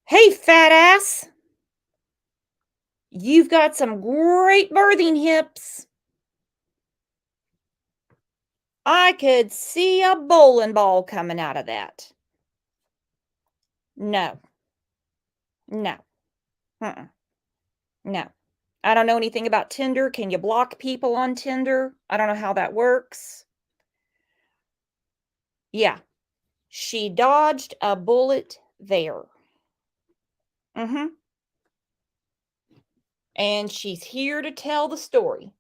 Hey, fat ass. You've got some great birthing hips. I could see a bowling ball coming out of that. No. No. No. I don't know anything about Tinder. Can you block people on Tinder? I don't know how that works. Yeah. She dodged a bullet there. And she's here to tell the story.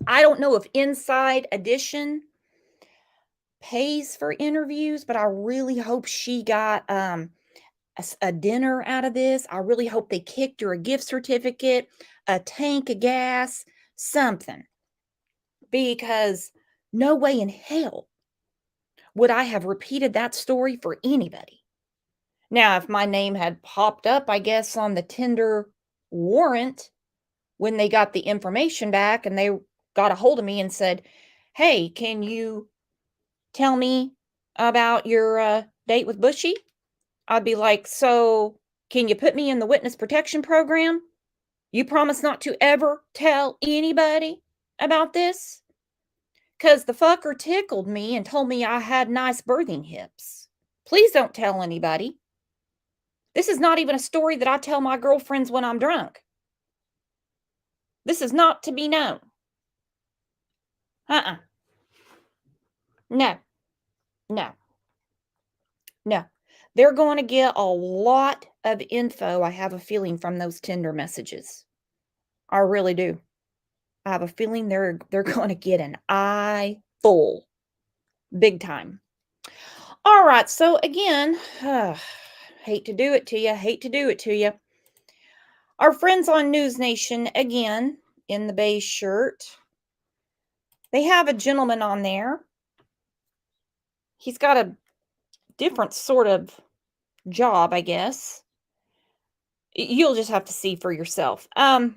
I don't know if Inside Edition pays for interviews, but I really hope she got a dinner out of this. I really hope they kicked her a gift certificate, a tank of gas, something. Because no way in hell would I have repeated that story for anybody. Now, if my name had popped up, I guess, on the Tinder warrant when they got the information back and they got a hold of me and said, hey, can you tell me about your date with Bushy? I'd be like, so can you put me in the witness protection program? You promise not to ever tell anybody about this? Because the fucker tickled me and told me I had nice birthing hips. Please don't tell anybody. This is not even a story that I tell my girlfriends when I'm drunk. This is not to be known. No. No. No. They're going to get a lot of info, I have a feeling, from those Tinder messages. I really do. I have a feeling they're going to get an eye full. Big time. All right. So again, hate to do it to you. Hate to do it to you. Our friends on News Nation, again, in the beige shirt. They have a gentleman on there. He's got a different sort of job, I guess. You'll just have to see for yourself. I'm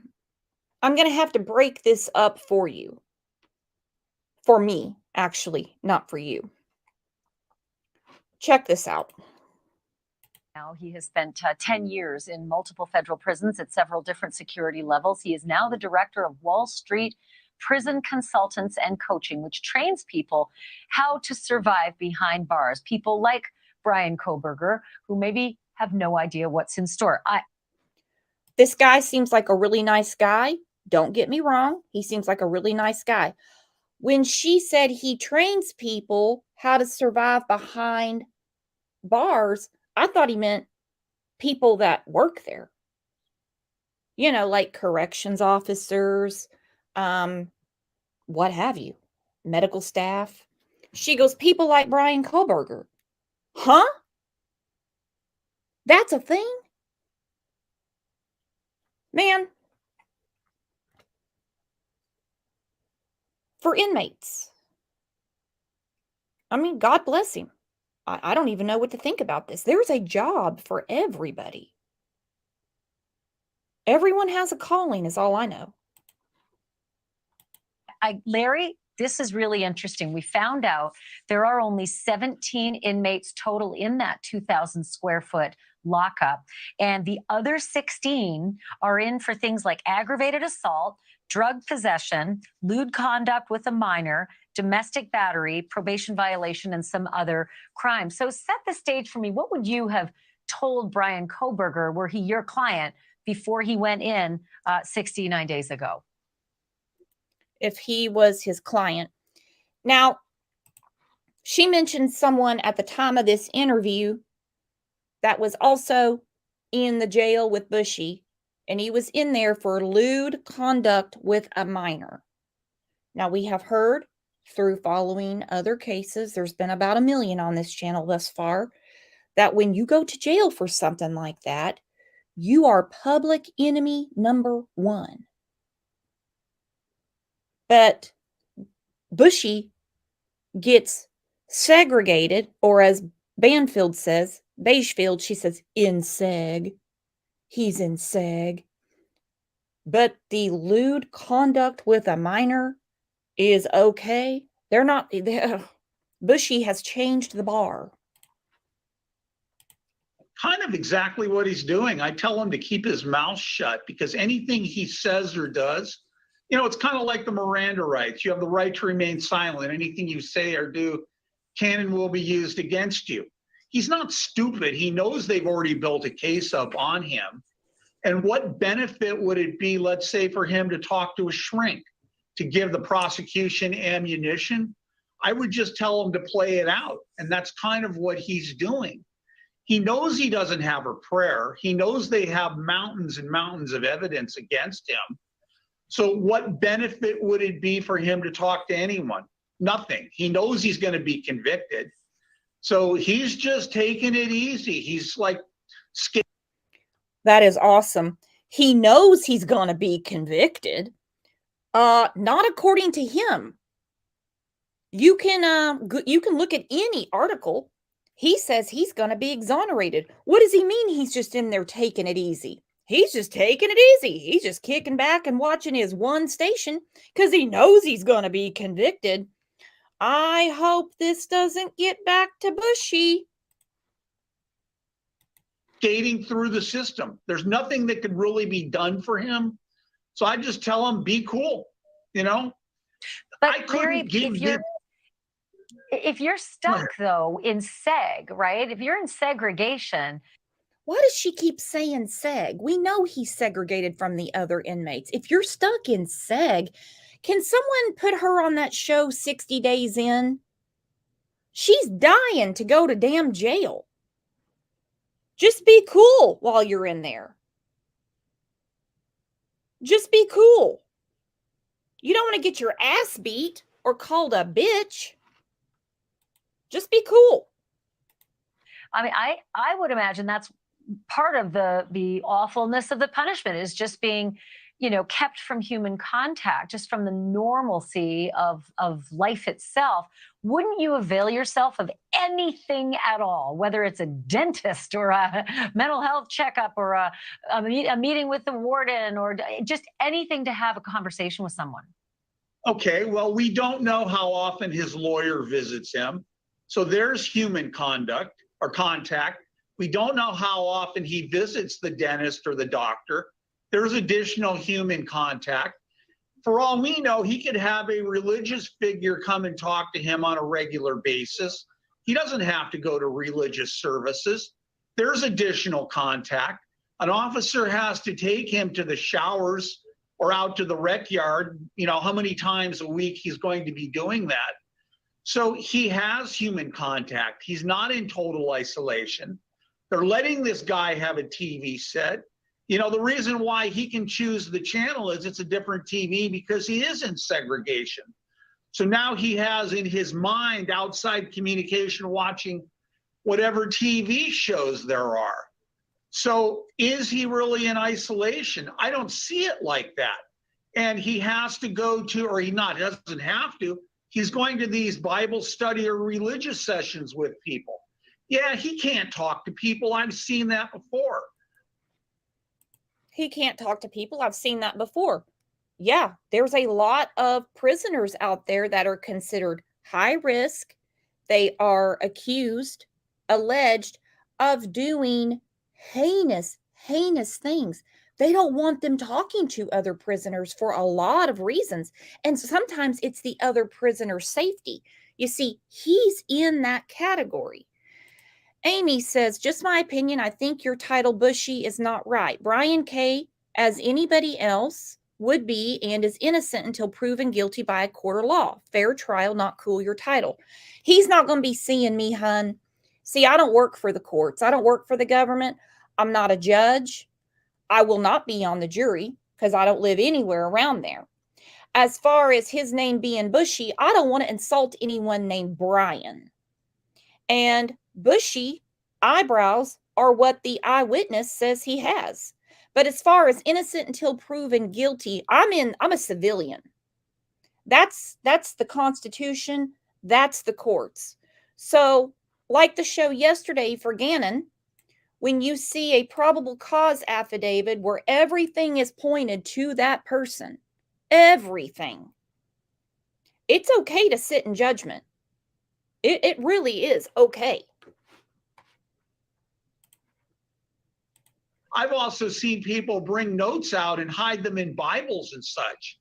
going to have to break this up for you. For me, actually, not for you. Check this out. Now, he has spent 10 years in multiple federal prisons at several different security levels. He is now the director of Wall Street Prison Consultants and Coaching, which trains people how to survive behind bars. People like Brian Kohberger, who maybe have no idea what's in store. This guy seems like a really nice guy. Don't get me wrong. He seems like a really nice guy. When she said he trains people how to survive behind bars, I thought he meant people that work there. You know, like corrections officers, what have you, medical staff. She goes, people like Brian Kohberger. Huh? That's a thing? Man. For inmates. I mean, God bless him. I don't even know what to think about this. There's a job for everybody. Everyone has a calling, is all I know. Larry, this is really interesting. We found out there are only 17 inmates total in that 2,000 square foot lockup. And the other 16 are in for things like aggravated assault, drug possession, lewd conduct with a minor, domestic battery, probation violation, and some other crimes. So set the stage for me. What would you have told Brian Kohberger, were he your client, before he went in 69 days ago? If he was his client. Now, she mentioned someone at the time of this interview that was also in the jail with Bushy, and he was in there for lewd conduct with a minor. Now, we have heard through following other cases, there's been about 1 million on this channel thus far, that when you go to jail for something like that, you are public enemy number 1. But Bushy gets segregated, or as Banfield says, Beigefield, she says, in seg. He's in seg. but the lewd conduct with a minor is okay. They're not, Bushy has changed the bar. Kind of exactly what he's doing. I tell him to keep his mouth shut because anything he says or does, it's kind of like the Miranda rights. You have the right to remain silent. Anything you say or do can and will be used against you. He's not stupid. He knows they've already built a case up on him. And what benefit would it be, let's say, for him to talk to a shrink, to give the prosecution ammunition? I would just tell him to play it out. And that's kind of what he's doing. He knows he doesn't have her prayer. He knows they have mountains and mountains of evidence against him. So what benefit would it be for him to talk to anyone? Nothing. He knows he's going to be convicted. So he's just taking it easy. He's like scared. That is awesome. He knows he's going to be convicted. Not according to him. You can look at any article. He says he's going to be exonerated. What does he mean he's just in there taking it easy? He's just taking it easy. He's just kicking back and watching his one station because he knows he's going to be convicted. I hope this doesn't get back to Bushy. Skating through the system. There's nothing that could really be done for him. So I just tell him, be cool, But I couldn't Larry, give if you're stuck though in seg, right? If you're in segregation. Why does she keep saying seg? We know he's segregated from the other inmates. If you're stuck in seg, can someone put her on that show 60 Days In? She's dying to go to damn jail. Just be cool while you're in there. Just be cool. You don't want to get your ass beat or called a bitch. Just be cool. I mean, I would imagine that's part of the awfulness of the punishment is just being, kept from human contact, just from the normalcy of life itself. Wouldn't you avail yourself of anything at all, whether it's a dentist or a mental health checkup or a meeting with the warden or just anything to have a conversation with someone? Okay, well, we don't know how often his lawyer visits him. So there's human contact. We don't know how often he visits the dentist or the doctor. There's additional human contact. For all we know, he could have a religious figure come and talk to him on a regular basis. He doesn't have to go to religious services. There's additional contact. An officer has to take him to the showers or out to the rec yard, how many times a week he's going to be doing that. So he has human contact. He's not in total isolation. They're letting this guy have a TV set. The reason why he can choose the channel is it's a different TV because he is in segregation. So now he has in his mind outside communication watching whatever TV shows there are. So is he really in isolation? I don't see it like that. And he has to go to, or he doesn't have to, he's going to these Bible study or religious sessions with people. Yeah, he can't talk to people. I've seen that before. He can't talk to people. I've seen that before. Yeah, there's a lot of prisoners out there that are considered high risk. They are alleged of doing heinous things. They don't want them talking to other prisoners for a lot of reasons. And sometimes it's the other prisoner's safety. You see, he's in that category. Amy says, just my opinion, I think your title, Bushy, is not right. Brian K., as anybody else, would be and is innocent until proven guilty by a court of law. Fair trial, not cool your title. He's not going to be seeing me, hun. See, I don't work for the courts. I don't work for the government. I'm not a judge. I will not be on the jury because I don't live anywhere around there. As far as his name being Bushy, I don't want to insult anyone named Brian. And bushy eyebrows are what the eyewitness says he has. But as far as innocent until proven guilty, I'm a civilian. That's the Constitution. That's the courts. So, like the show yesterday for Gannon, when you see a probable cause affidavit where everything is pointed to that person, everything, it's okay to sit in judgment. It really is okay. I've also seen people bring notes out and hide them in Bibles and such.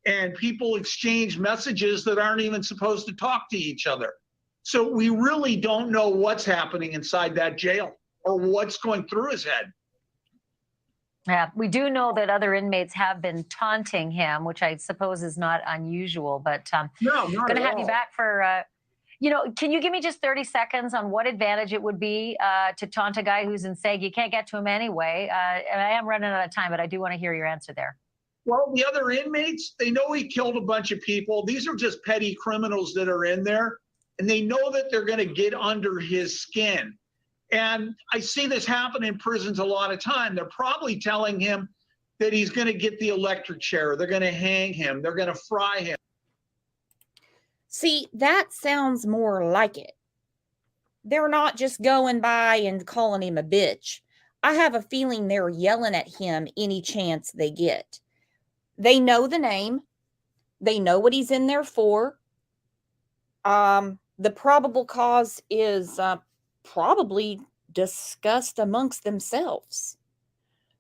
And people exchange messages that aren't even supposed to talk to each other. So we really don't know what's happening inside that jail or what's going through his head. Yeah, we do know that other inmates have been taunting him, which I suppose is not unusual, but no, not going to at have you all. back for, can you give me just 30 seconds on what advantage it would be to taunt a guy who's in SEG? You can't get to him anyway. And I am running out of time, but I do want to hear your answer there. Well, the other inmates, they know he killed a bunch of people. These are just petty criminals that are in there, and they know that they're going to get under his skin. And I see this happen in prisons a lot of time. They're probably telling him that he's going to get the electric chair. They're going to hang him. They're going to fry him. See, that sounds more like it. They're not just going by and calling him a bitch. I have a feeling they're yelling at him any chance they get. They know the name. They know what he's in there for. The probable cause is probably discussed amongst themselves.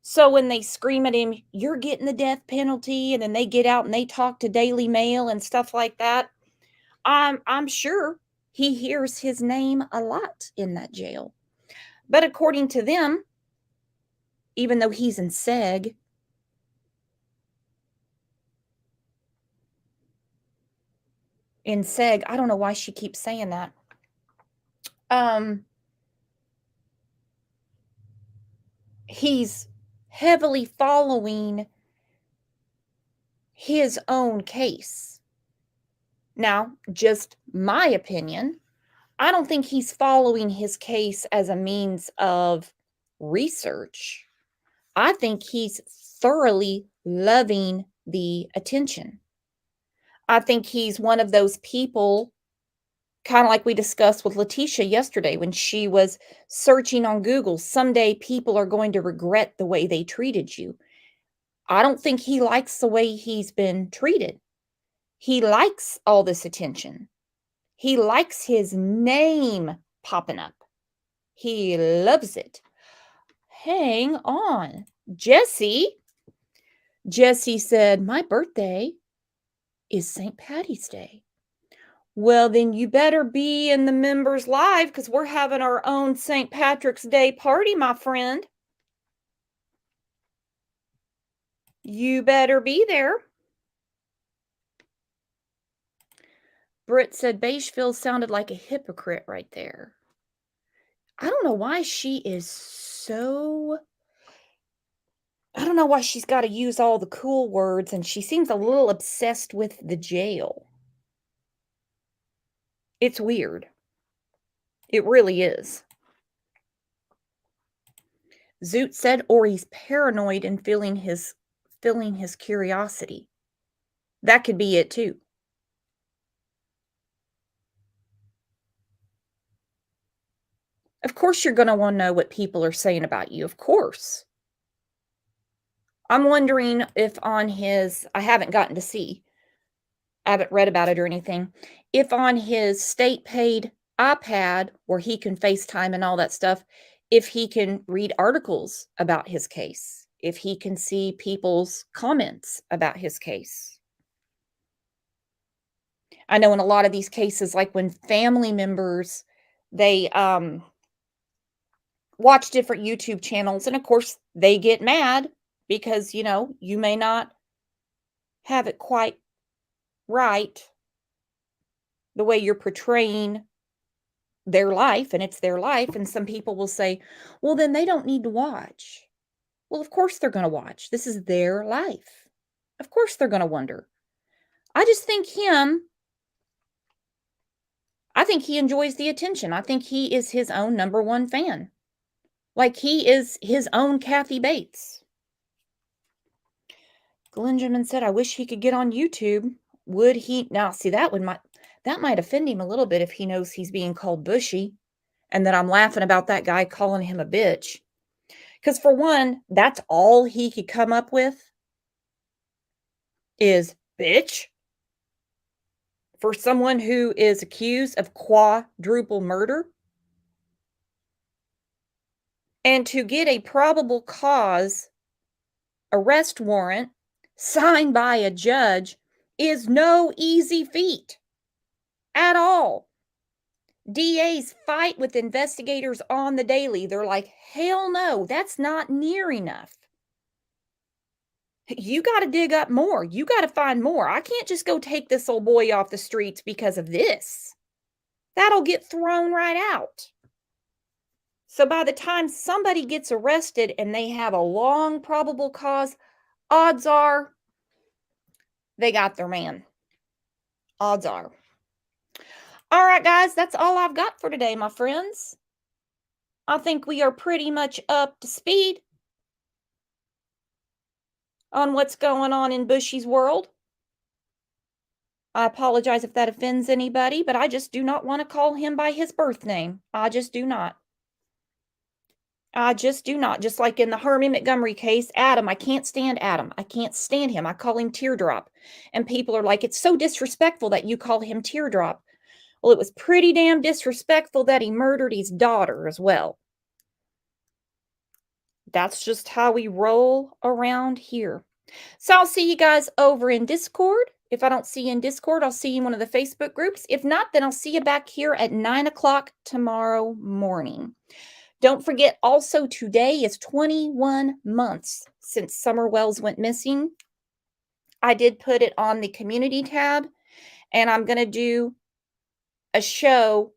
So when they scream at him, you're getting the death penalty, and then they get out and they talk to Daily Mail and stuff like that, I'm sure he hears his name a lot in that jail. But according to them, even though he's in SEG, I don't know why she keeps saying that. He's heavily following his own case. Now, just my opinion, I don't think he's following his case as a means of research. I think he's thoroughly loving the attention. I think he's one of those people, kind of like we discussed with Letitia yesterday when she was searching on Google. Someday people are going to regret the way they treated you. I don't think he likes the way he's been treated. He likes all this attention. He likes his name popping up. He loves it. Hang on. Jesse said, my birthday is St. Patty's Day. Well, then you better be in the members live because we're having our own St. Patrick's Day party, my friend. You better be there. Britt said Beigeville sounded like a hypocrite right there. I don't know why she is so... I don't know why she's got to use all the cool words, and she seems a little obsessed with the jail. It's weird. It really is. Zoot said, or he's paranoid and feeling his curiosity. That could be it too. Of course you're going to want to know what people are saying about you. Of course. I'm wondering if on his, I haven't gotten to see, I haven't read about it or anything, if on his state-paid iPad where he can FaceTime and all that stuff, if he can read articles about his case, if he can see people's comments about his case. I know in a lot of these cases, like when family members, they watch different YouTube channels, and of course they get mad because, you know, you may not have it quite right the way you're portraying their life, and it's their life, and some people will say, well, then they don't need to watch. Well, of course they're going to watch. This is their life. Of course they're going to wonder. I just think I think he enjoys the attention. I think he is his own number one fan. Like he is his own Kathy Bates. Glenjamin said, I wish he could get on YouTube. Would he? Now, see, that might offend him a little bit if he knows he's being called bushy. And then I'm laughing about that guy calling him a bitch. Because for one, that's all he could come up with is bitch for someone who is accused of quadruple murder. And to get a probable cause arrest warrant signed by a judge is no easy feat at all. DAs fight with investigators on the daily. They're like, hell no, that's not near enough. You got to dig up more. You got to find more. I can't just go take this old boy off the streets because of this. That'll get thrown right out. So by the time somebody gets arrested and they have a long probable cause, odds are they got their man. Odds are. All right, guys, that's all I've got for today, my friends. I think we are pretty much up to speed on what's going on in Bushy's world. I apologize if that offends anybody, but I just do not want to call him by his birth name. I just do not. I just do not. Just like in the Hermie Montgomery case, Adam, I can't stand Adam. I can't stand him. I call him Teardrop. And people are like, it's so disrespectful that you call him Teardrop. Well, it was pretty damn disrespectful that he murdered his daughter as well. That's just how we roll around here. So I'll see you guys over in Discord. If I don't see you in Discord, I'll see you in one of the Facebook groups. If not, then I'll see you back here at 9 o'clock tomorrow morning. Don't forget, also today is 21 months since Summer Wells went missing. I did put it on the community tab, and I'm going to do a show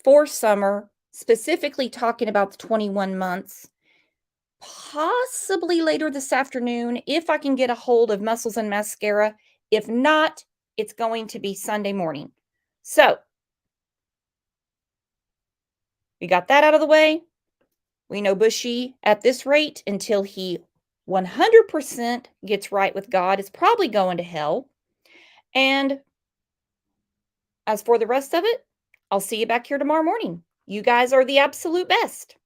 for Summer, specifically talking about the 21 months, possibly later this afternoon, if I can get a hold of Muscles and Mascara. If not, it's going to be Sunday morning. So, we got that out of the way. We know Bushy, at this rate, until he 100% gets right with God, is probably going to hell. And as for the rest of it, I'll see you back here tomorrow morning. You guys are the absolute best.